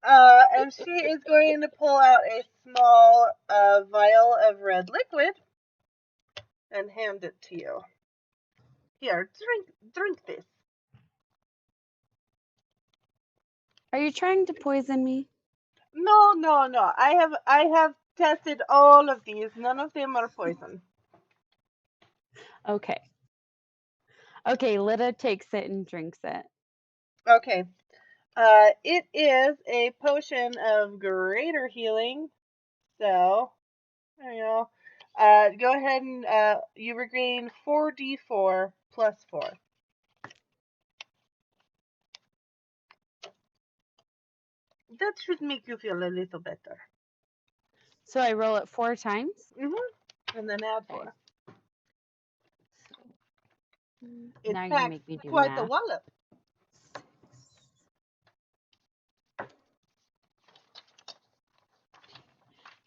And she is going to pull out a small vial of red liquid and hand it to you. Here, drink this. Are you trying to poison me? No, no, no. I have tested all of these. None of them are poison. Okay. Okay, Lita takes it and drinks it. Okay. It is a potion of greater healing. So, there you go. Go ahead and you regain 4d4 plus 4. That should make you feel a little better. So I roll it 4 times. And then add Okay. 4. It Now you're gonna packs make me do quite the math. wallop.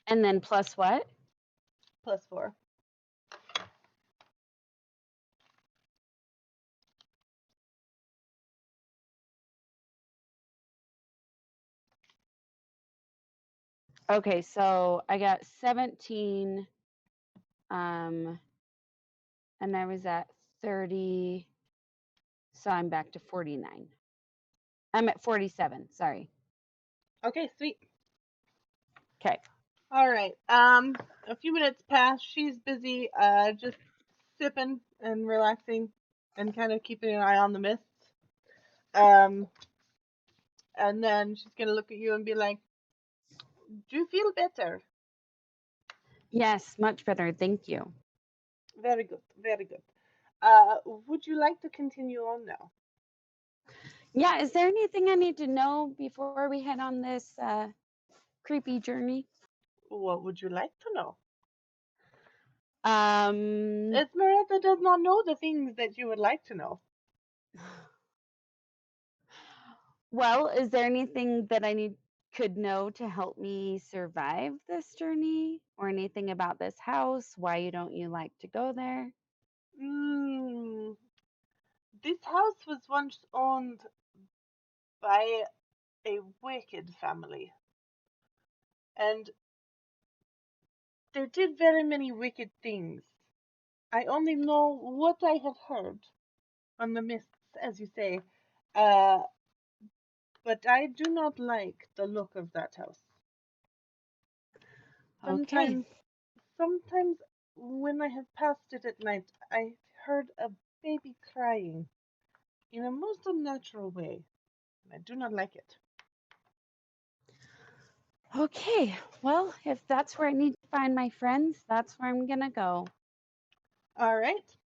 And then plus what? Plus 4. Okay, so I got 17, and I was at 30, so I'm back to 49. I'm at 47, sorry. Okay, sweet. Okay. All right. A few minutes pass. She's busy, just sipping and relaxing, and kind of keeping an eye on the mists. Um, and then she's gonna look at you and be like, "Do you feel better?" Yes, much better, thank you. Very good. Very good. Would you like to continue on now? Yeah, is there anything I need to know before we head on this creepy journey? What would you like to know? Um, Esmeralda does not know the things that you would like to know. well, is there anything that I could know to help me survive this journey, or anything about this house? Why don't you like to go there? Mm, this house was once owned by a wicked family, and they did very many wicked things. I only know what I have heard on the mists, as you say, uh, but I do not like the look of that house. Okay. Sometimes, sometimes when I have passed it at night, I heard a baby crying in a most unnatural way, and I do not like it. Okay. Well, if that's where I need to find my friends, that's where I'm gonna go. All right.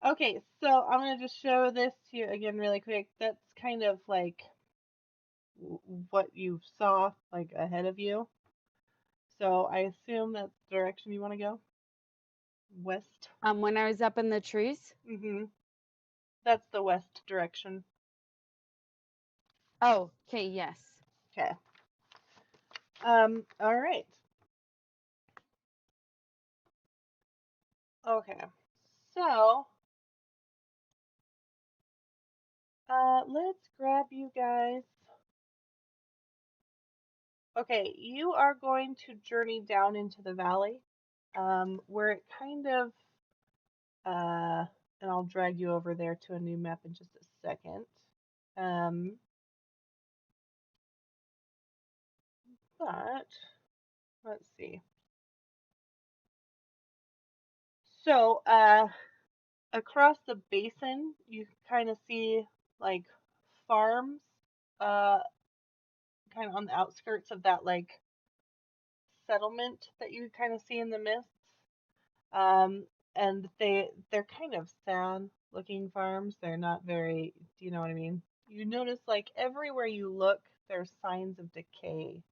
Okay, so I'm gonna just show this to you again really quick. That's kind of like what you saw like ahead of you. So I assume that's the direction you want to go. West. When I was up in the trees. That's the west direction. Oh, okay, yes. Okay. All right. Okay. So, let's grab you guys. Okay, you are going to journey down into the valley, where it kind of, uh, and I'll drag you over there to a new map in just a second. Um, but let's see. So, across the basin, you kind of see like farms, uh, kind of on the outskirts of that like settlement that you kind of see in the mists. Um, and they're kind of sad looking farms. They're not very, do you know what I mean? You notice like everywhere you look, there's signs of decay,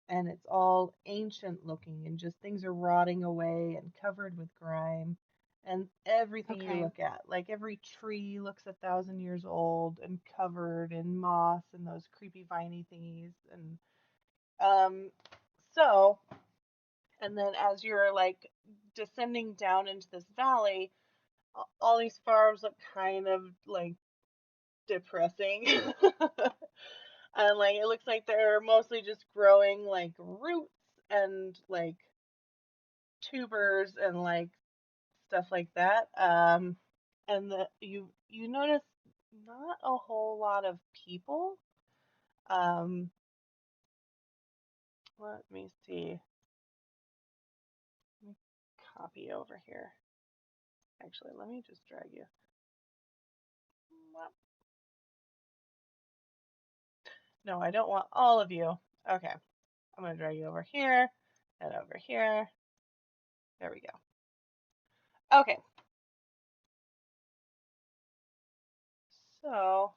and it's all ancient looking, and just things are rotting away and covered with grime. And everything you Okay. look at, like every tree looks 1,000 years old and covered in moss and those creepy viney thingies. And um, so, and then as you're like descending down into this valley, all these farms look kind of like depressing. And like it looks like they're mostly just growing like roots and like tubers and like stuff like that. And you notice not a whole lot of people. Um, let me see. Let me copy over here. Actually, let me just drag you. No, I don't want all of you. Okay. I'm going to drag you over here and over here. There we go. Okay. So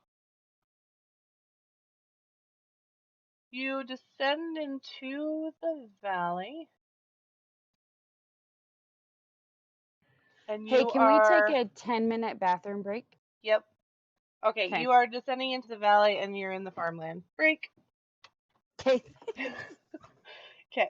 you descend into the valley. And Hey, you can we take are. a 10-minute bathroom break? Yep. Okay, Okay. you are descending into the valley and you're in the farmland. Break. Okay. Okay.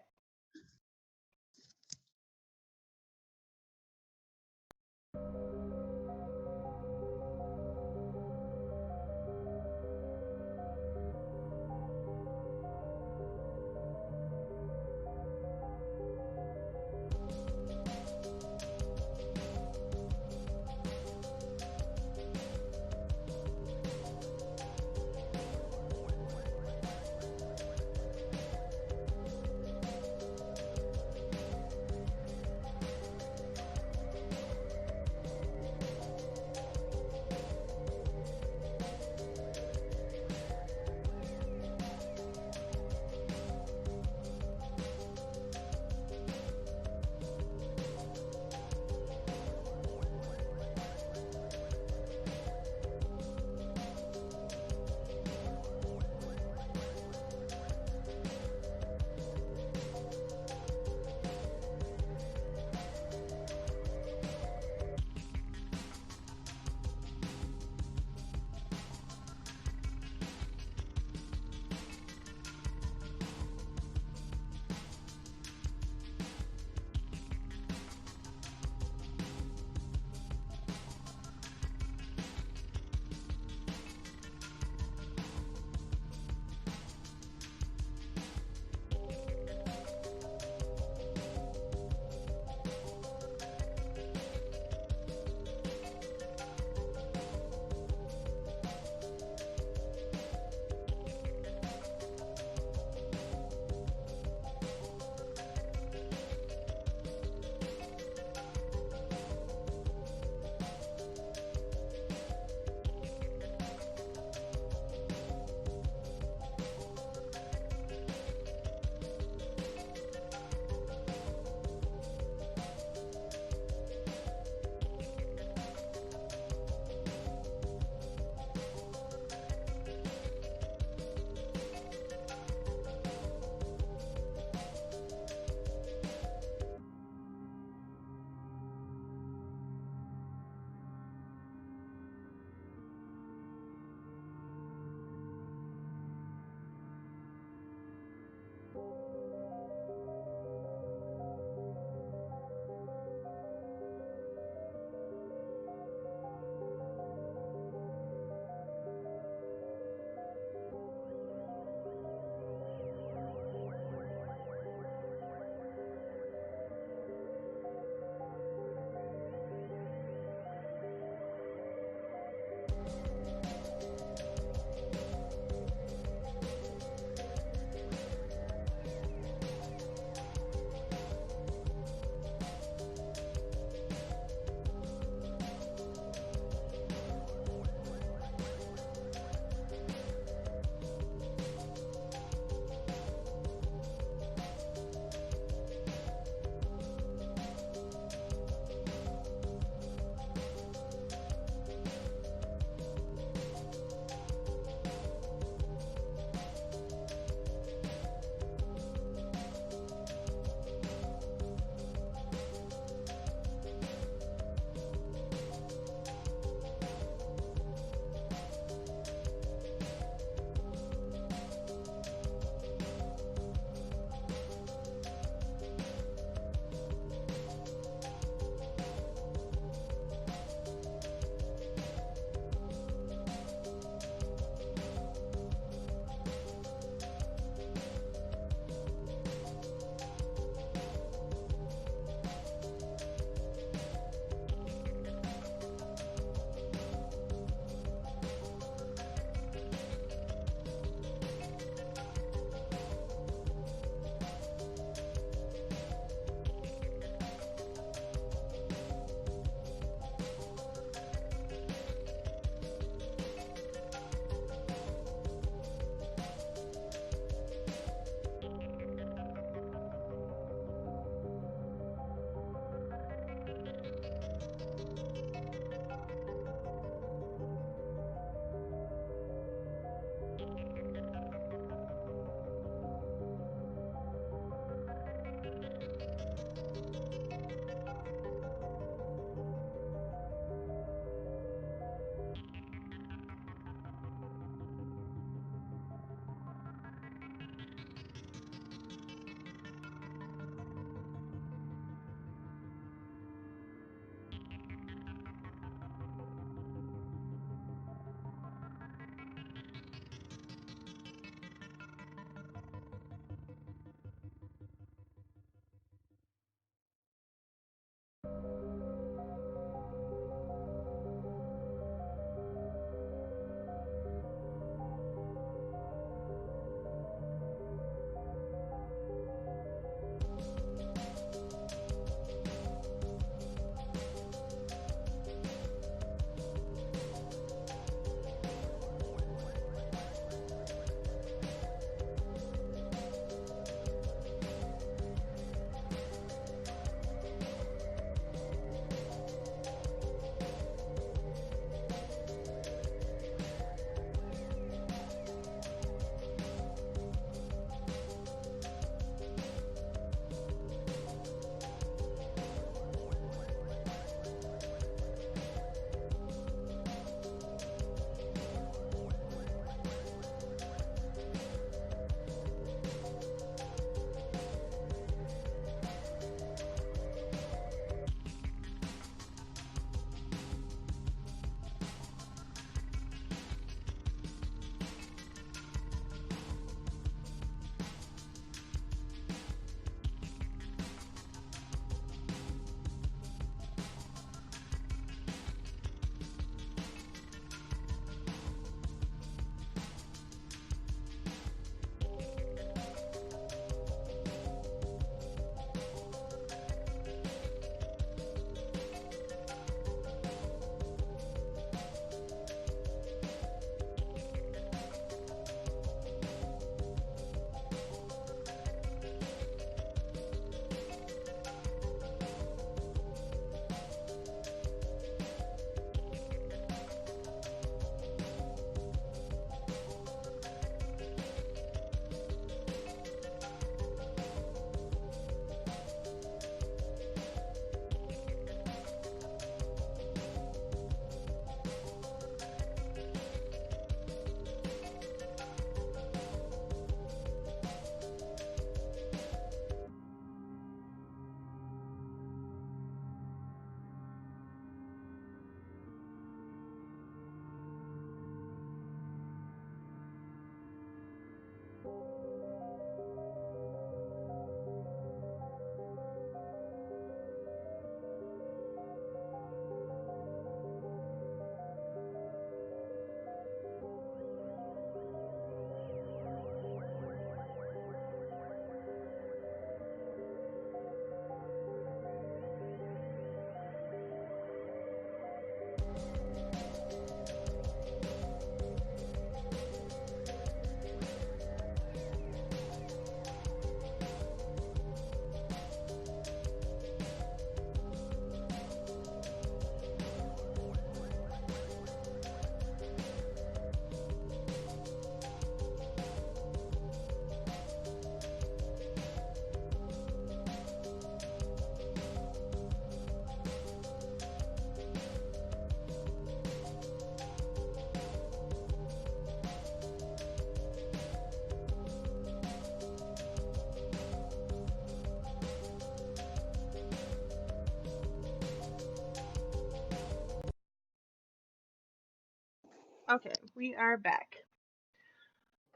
Okay, we are back.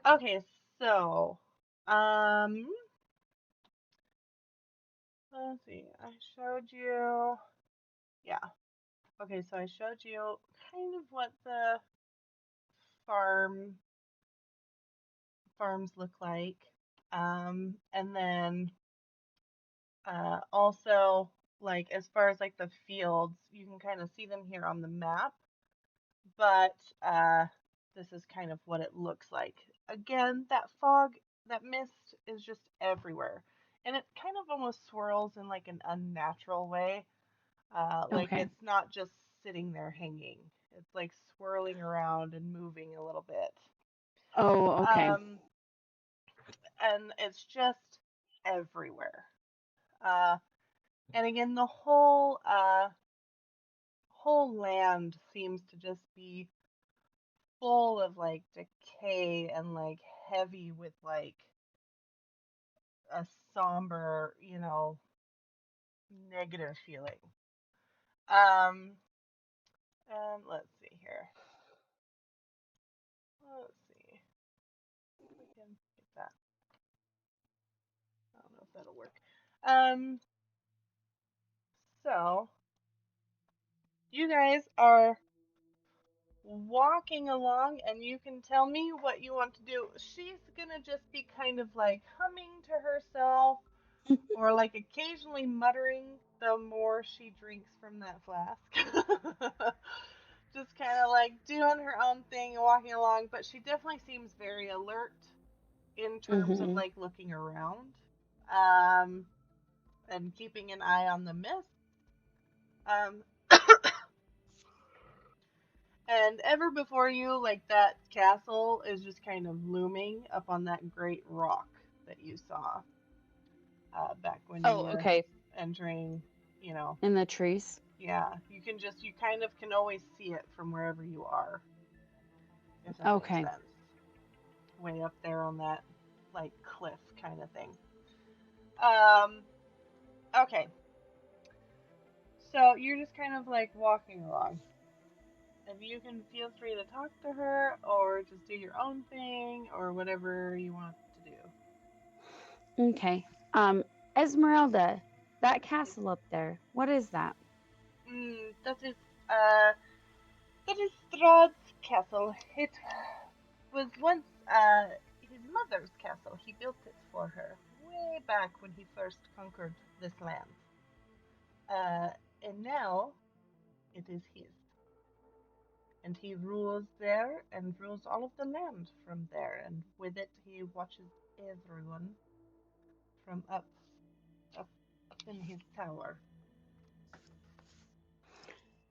Okay, so um let's see. I showed you, yeah. Okay, so I showed you kind of what the farm farms look like. And then also like as far as like the fields, you can kind of see them here on the map, but this is kind of what it looks like. Again, that fog, that mist is just everywhere. And it kind of almost swirls in like an unnatural way. Like Okay. it's not just sitting there hanging. It's like swirling around and moving a little bit. Oh, okay. Um, and it's just everywhere. Uh, and again, the whole land seems to just be full of like decay and like heavy with like a somber, negative feeling. Um, and let's see here. Let's see if we can get that. I don't know if that'll work. Um, so you guys are walking along and you can tell me what you want to do. She's gonna just be kind of like humming to herself or like occasionally muttering the more she drinks from that flask. Just kind of like doing her own thing and walking along, but she definitely seems very alert in terms of Mhm. like looking around um, and keeping an eye on the mist. Um, and ever before you, like that castle is just kind of looming up on that great rock that you saw back when you Oh, were okay. entering, you know, In the trees. yeah, you kind of can always see it from wherever you are, if that makes Okay. sense. Way up there on that, like, cliff kind of thing. Um, okay. So you're just kind of like walking along. And you can feel free to talk to her or just do your own thing or whatever you want to do. Okay. Esmeralda, that castle up there, what is that? Uh, that is Strahd's castle. It was once his mother's castle. He built it for her way back when he first conquered this land. Uh, and now it is his. And he rules there and rules all of the land from there. And with it, he watches everyone from up, up in his tower.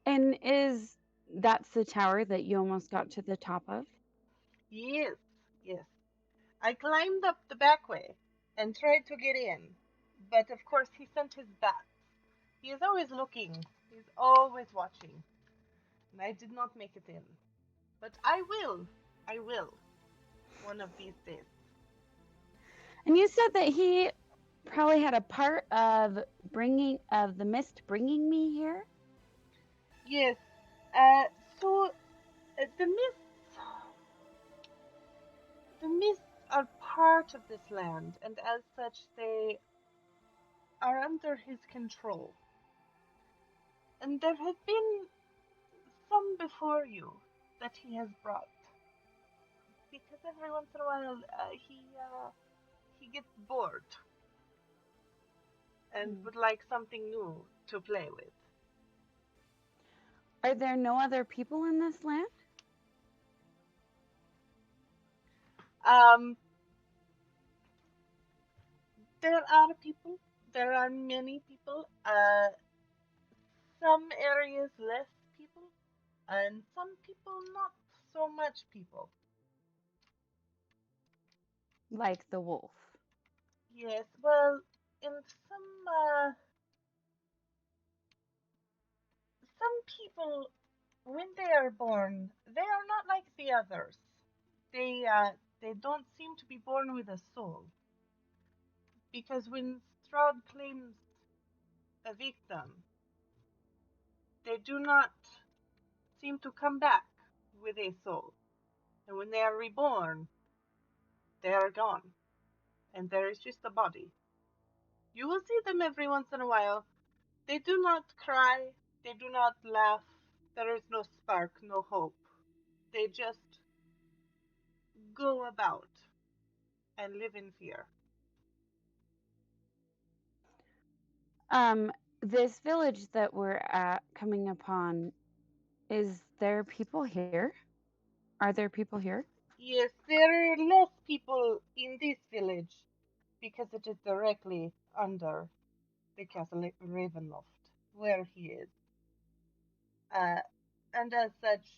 And is that's the tower that you almost got to the top of? Yes, yes. I climbed up the back way and tried to get in, but of course he sent his bats. He is always looking, he's always watching, and I did not make it in. But I will, one of these days. And you said that he probably had a part of the mist bringing me here? Yes, uh, so the mists are part of this land, and as such, they are under his control. And there have been some before you that he has brought, because every once in a while he gets bored and Hmm. would like something new to play with. Are there no other people in this land? Um, there are people. There are many people. Some areas less people, and some people not so much people. Like the wolf. Yes, well, in some people, when they are born, they are not like the others. They don't seem to be born with a soul, because when Strahd claims a victim, they do not seem to come back. with a soul. And when they are reborn, they are gone. And there is just a body. You will see them every once in a while. They do not cry, they do not laugh, there is no spark, no hope. They just go about and live in fear. This village that we're at coming upon, is there people here? Are there people here? Yes, there are less people in this village because it is directly under the castle Ravenloft, where he is. Uh, and as such,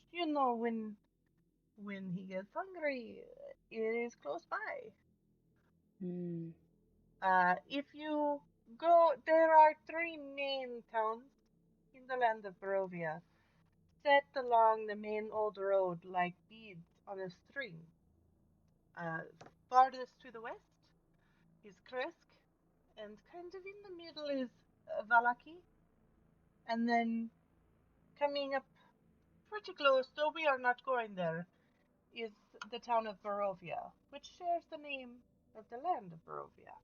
when he gets hungry, it is close by. Mm, If you go, there are three main towns in the land of Barovia, set along the main old road like beads on a string. Uh, Farthest to the west is Kresk, and kind of in the middle is Valaki, and then coming up pretty close, though we are not going there, is the town of Barovia, which shares the name of the land of Barovia.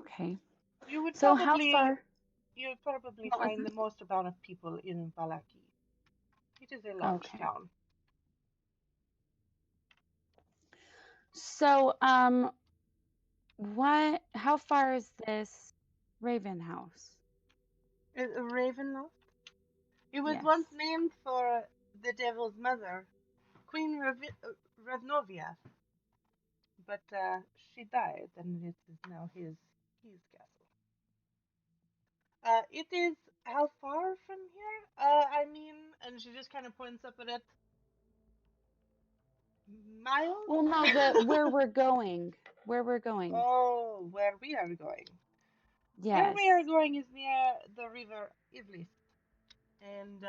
okay. You would So how probably far? you would probably What was find the most amount of people in Valaki. It is a that? large Okay. town. So, how far is this Raven house? Ravenloft. It was Yes. once named for the devil's mother, Queen Ravnovia, but she died, and it is now his castle. It is how far from here? I mean, and she just kind of points up at it. Miles? Well, no, the where we're going. Where we're going. Oh, where we are going. Where we are Yes. going is near the river Ivlis, and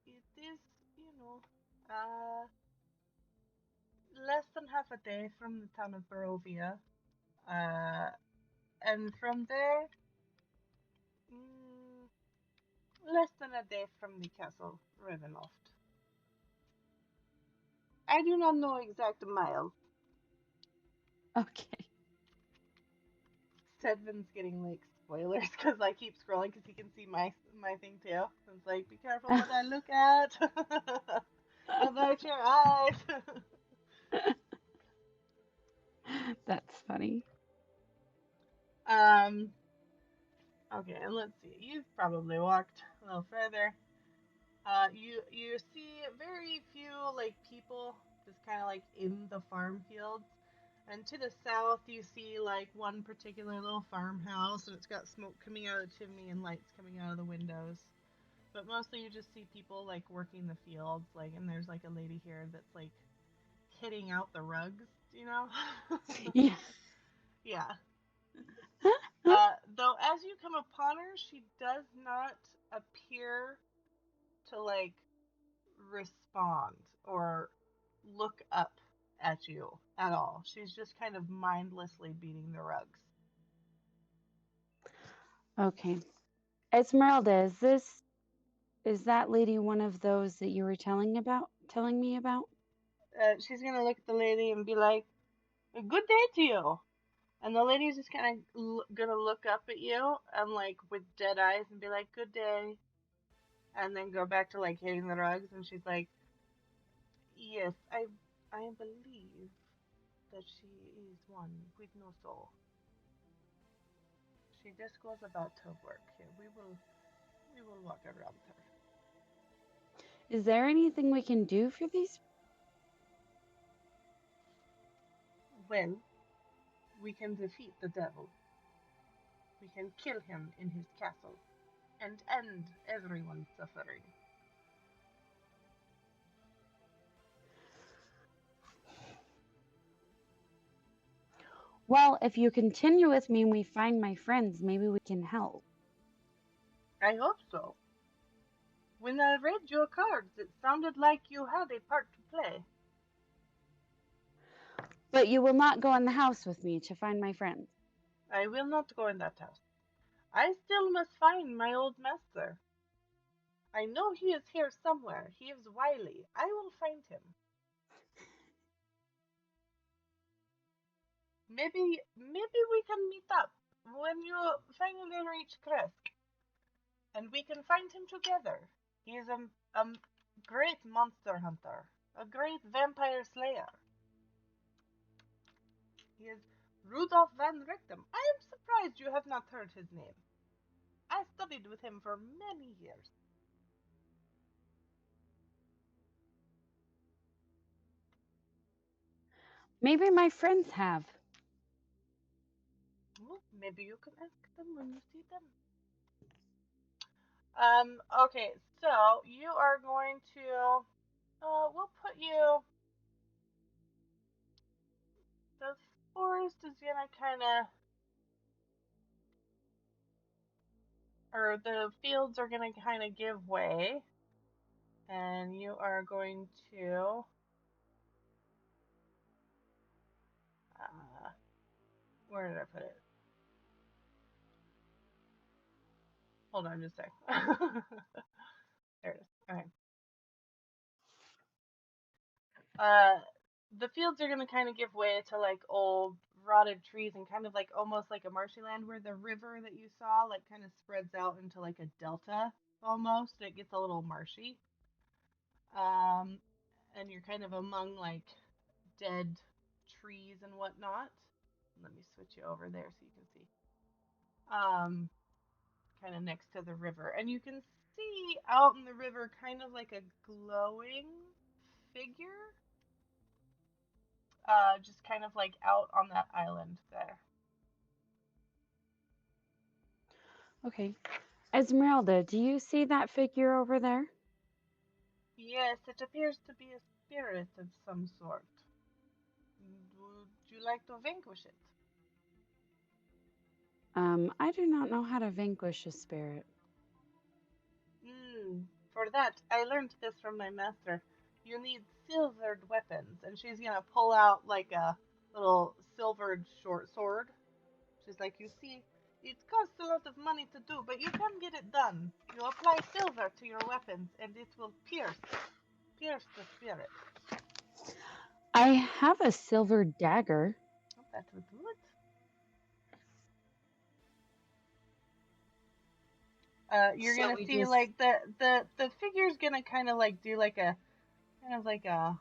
it is, you know, uh, less than half a day from the town of Barovia. Uh, and from there, mm, less than a day from the castle Ravenloft. I do not know exact miles. Okay. Sedvin's getting like spoilers because I keep scrolling because he can see my thing too. It's like, be careful what I look at. About your eyes. That's funny. um. Okay, and let's see. You've probably walked a little further. You see very few like people just kind of like in the farm fields. And to the south, you see like one particular little farmhouse, and it's got smoke coming out of the chimney and lights coming out of the windows. But mostly, you just see people like working the fields, like, and there's like a lady here that's like hitting out the rugs, you know? Yeah. Yeah. Though as you come upon her, she does not appear to like respond or look up at you at all. She's just kind of mindlessly beating the rugs. Okay. Esmeralda, is that lady one of those that you were telling me about? She's gonna look at the lady and be like, "Good day to you." And the lady's just kind of gonna look up at you and like with dead eyes and be like, "Good day," and then go back to like hitting the rugs. And she's like, "Yes, I believe that she is one with no soul. She just goes about her work. Here, we will walk around her." Is there anything we can do for these? Well, we can defeat the devil. We can kill him in his castle and end everyone's suffering. Well, if you continue with me and we find my friends, maybe we can help. I hope so. When I read your cards, it sounded like you had a part to play. But you will not go in the house with me to find my friends. I will not go in that house. I still must find my old master. I know he is here somewhere. He is wily. I will find him. Maybe we can meet up when you finally reach Kresk, and we can find him together. He is a great monster hunter, a great vampire slayer. He is Rudolf Van Ricktum. I am surprised you have not heard his name. I studied with him for many years. Maybe my friends have. Well, maybe you can ask them when you see them. Okay, so you are going to, we'll put you, the forest is gonna kind of, or the fields are gonna kind of give way, and you are going to, uh, where did I put it? Hold on just a sec. There it is. Okay. Uh, the fields are gonna kind of give way to like old rotted trees and kind of like almost like a marshy land where the river that you saw like kind of spreads out into like a delta almost. It gets a little marshy. Um, and you're kind of among like dead trees and whatnot. Let me switch you over there so you can see. Um, kind of next to the river, and you can see out in the river kind of like a glowing figure, just kind of like out on that island there. Okay. Esmeralda, do you see that figure over there? Yes, it appears to be a spirit of some sort. Would you like to vanquish it? I do not know how to vanquish a spirit. For that, I learned this from my master. You need silvered weapons, and she's gonna pull out like a little silvered short sword. She's like, you see, it costs a lot of money to do, but you can get it done. You apply silver to your weapons, and it will pierce the spirit. I have a silver dagger. Oh, that would do it. You're So gonna we see just like the figure's gonna kind of like do like a kind of like a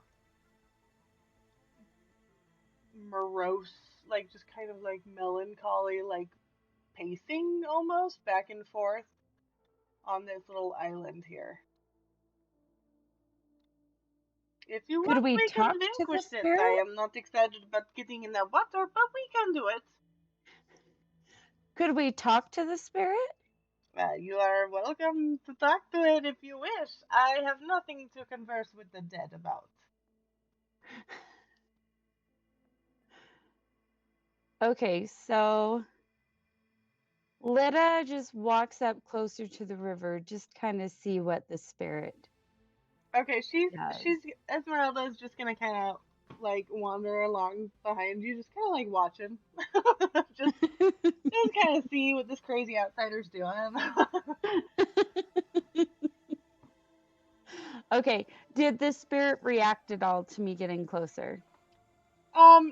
morose, like just kind of like melancholy, like pacing almost back and forth on this little island here. If you could want, we we can talk to the vanquish it. I spirit? am not excited about getting in the water, but we can do it. Could we talk to the spirit? You are welcome to talk to it if you wish. I have nothing to converse with the dead about. Okay, so Lita just walks up closer to the river, just kind of see what the spirit Okay, she's does. Esmeralda's just gonna kind of like wander along behind you, just kind of like watching, just just kind of see what this crazy outsider's doing. Okay, did the spirit react at all to me getting closer?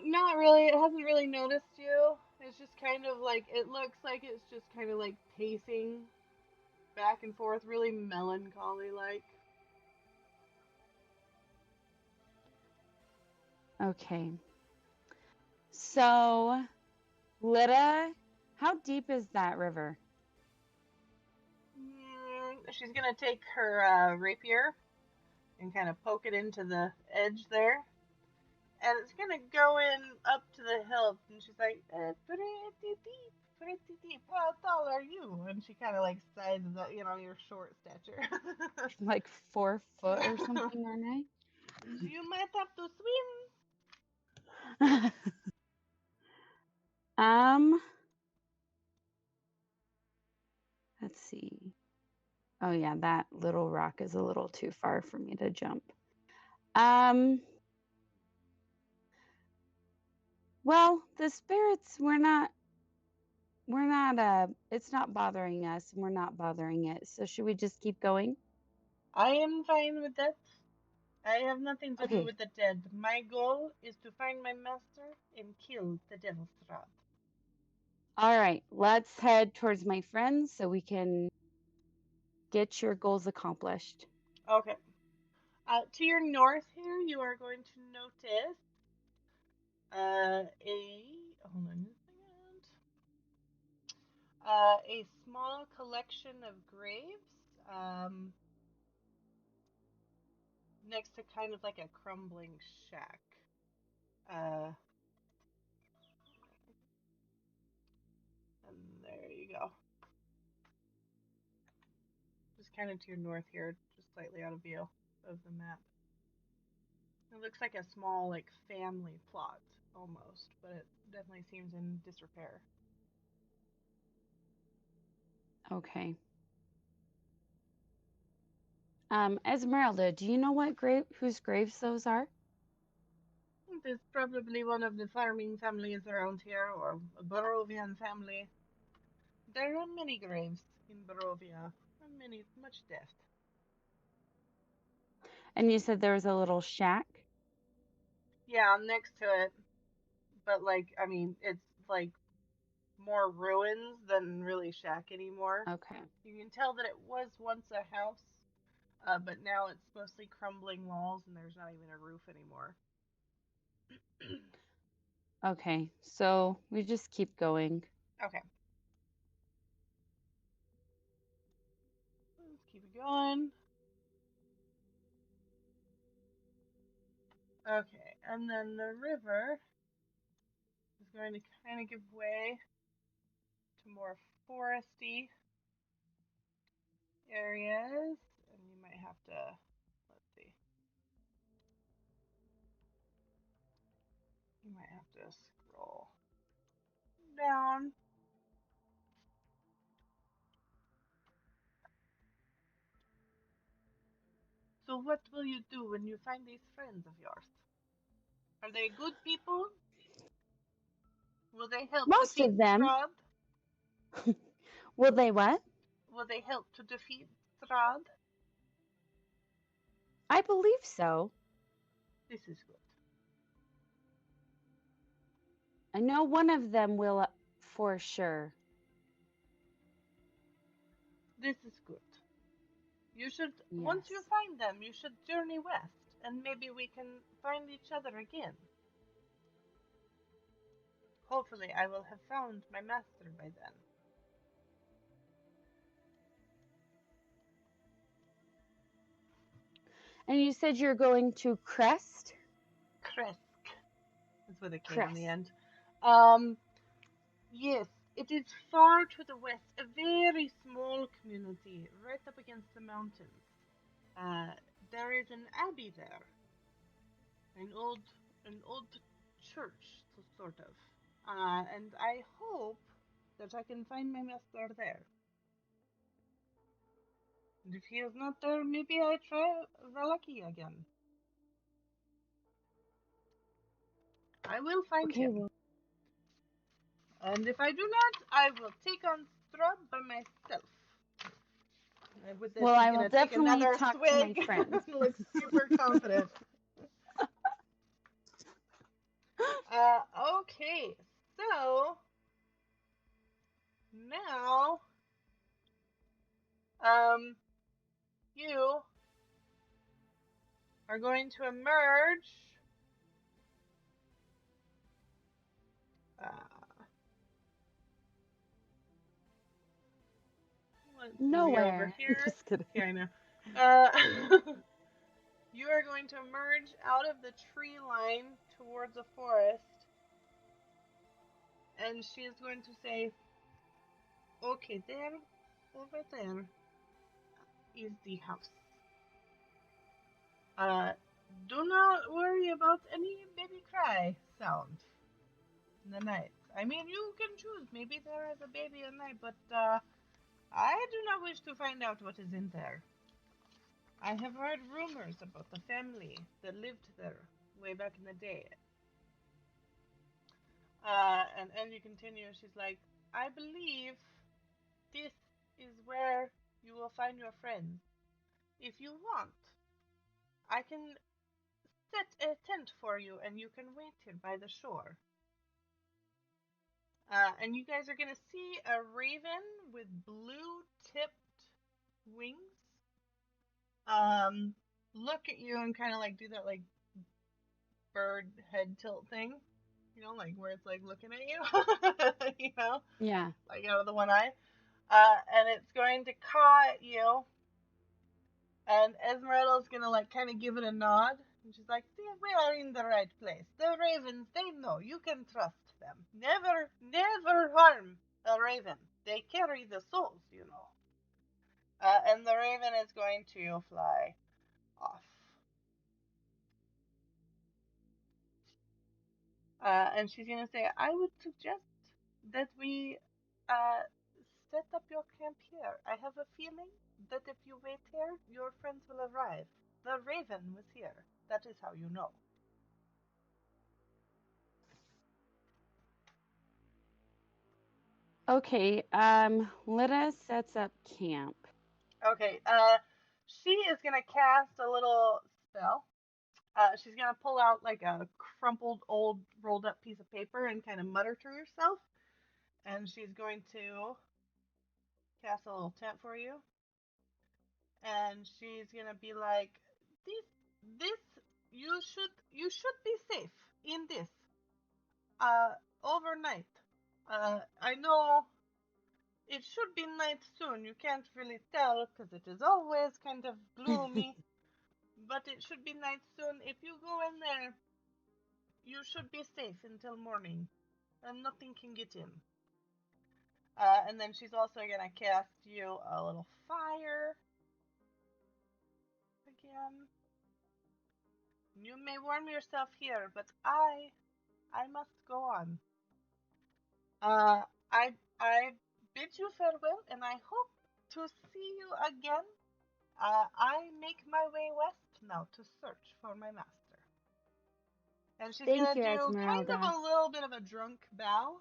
Not really. It hasn't really noticed you. It's just kind of like it looks like it's just kind of like pacing back and forth, really melancholy like. Okay. So, Lita, how deep is that river? She's gonna take her rapier and kind of poke it into the edge there, and it's gonna go in up to the hilt. And she's like, pretty deep, pretty deep. How tall are you? And she kind of like sizes up, your short stature. Like 4 foot or something, aren't You might have to swim. I? um, let's see. Oh yeah, that little rock is a little too far for me to jump. Um, well, the spirits we're not it's not bothering us and we're not bothering it. So should we just keep going? I am fine with that. I have nothing to do Okay. with the dead. My goal is to find my master and kill the devil Strahd. All right. Let's head towards my friends so we can get your goals accomplished. Okay. To your north here, you are going to notice hold on a second. A small collection of graves next to kind of like a crumbling shack. Uh, and there you go. Just kind of to your north here, just slightly out of view of the map. It looks like a small, like, family plot almost, but it definitely seems in disrepair. Okay. Esmeralda, do you know what whose graves those are? It's probably one of the farming families around here, or a Barovian family. There are many graves in Barovia, and much death. And you said there was a little shack? Yeah, next to it, but like, I mean, it's like more ruins than really shack anymore. Okay. You can tell that it was once a house, but now it's mostly crumbling walls, and there's not even a roof anymore. Okay. So we just keep going. Okay, let's keep it going. Okay, and then the river is going to kind of give way to more foresty areas, and you might have to, let's see, you might have to scroll down. So, what will you do when you find these friends of yours? Are they good people? Will they help Most defeat of them. Strahd? Will they what? Will they help to defeat Strahd? I believe so. This is good. I know one of them will for sure. This is good. You should, once you Yes. find them, you should journey west, and maybe we can find each other again. Hopefully, I will have found my master by then. And you said you're going to Crest? Kresk is with a K on the Crest. end. Um, yes, it is far to the west, a very small community right up against the mountains. Uh, there is an abbey there, an old, an old church, sort of. And I hope that I can find my master there. And if he is not there, maybe I try Valaki again. I will find Okay, him. well, And if I do not, I will take on Strahd by myself. And with this, he's I will gonna take definitely another talk to my swig friends. and look super confident. Okay, so now, um, you are going to emerge. Uh, let's see, we are over Nowhere. here. Just kidding. Yeah, I know. Uh, you are going to emerge out of the tree line towards a forest, and she is going to say, "Okay, there, over there is the house. Uh, do not worry about any baby cry sound in the night. I mean, you can choose. Maybe there is a baby at night, but I do not wish to find out what is in there. I have heard rumors about the family that lived there way back in the day." And as you continue, she's like, "I believe this is where you will find your friends. If you want, I can set a tent for you and you can wait here by the shore. And you guys are going to see a raven with blue tipped wings um, look at you and kind of like do that like bird head tilt thing, like where it's like looking at you, Yeah. like out of the one eye. And it's going to caw at you, and Esmeralda's gonna like kind of give it a nod, and she's like, "See, we are in the right place. The ravens, they know you can trust them. Never, never harm a raven. They carry the souls. And the raven is going to fly off. And she's gonna say, "I would suggest that we uh, set up your camp here. I have a feeling that if you wait here, your friends will arrive. The raven was here. That is how you know." Okay. Let us set up camp. Okay. She is gonna cast a little spell. She's gonna pull out like a crumpled, old, rolled up piece of paper and kind of mutter to herself. And she's going to cast a little tent for you. And she's gonna be like, "This, this, you should be safe in this. Uh, Overnight. I know it should be night soon. You can't really tell because it is always kind of gloomy, but it should be night soon. If you go in there, you should be safe until morning, and nothing can get in." And then she's also gonna cast you a little fire again. You may warm yourself here, but I must go on. Uh, I bid you farewell, and I hope to see you again. I make my way west now to search for my master. And she's Thank gonna you, do kind Esmeralda. of a little bit of a drunk bow.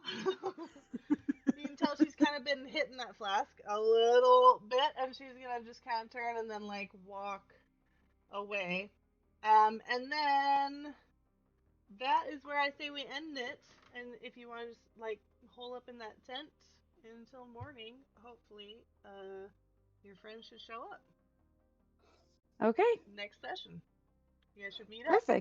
You can tell she's kind of been hitting that flask a little bit, and she's gonna just kind of turn and then like walk away. And then that is where I say we end it. And if you want to just like hole up in that tent until morning, hopefully, your friends should show up Okay. next session. You guys should meet up. Perfect.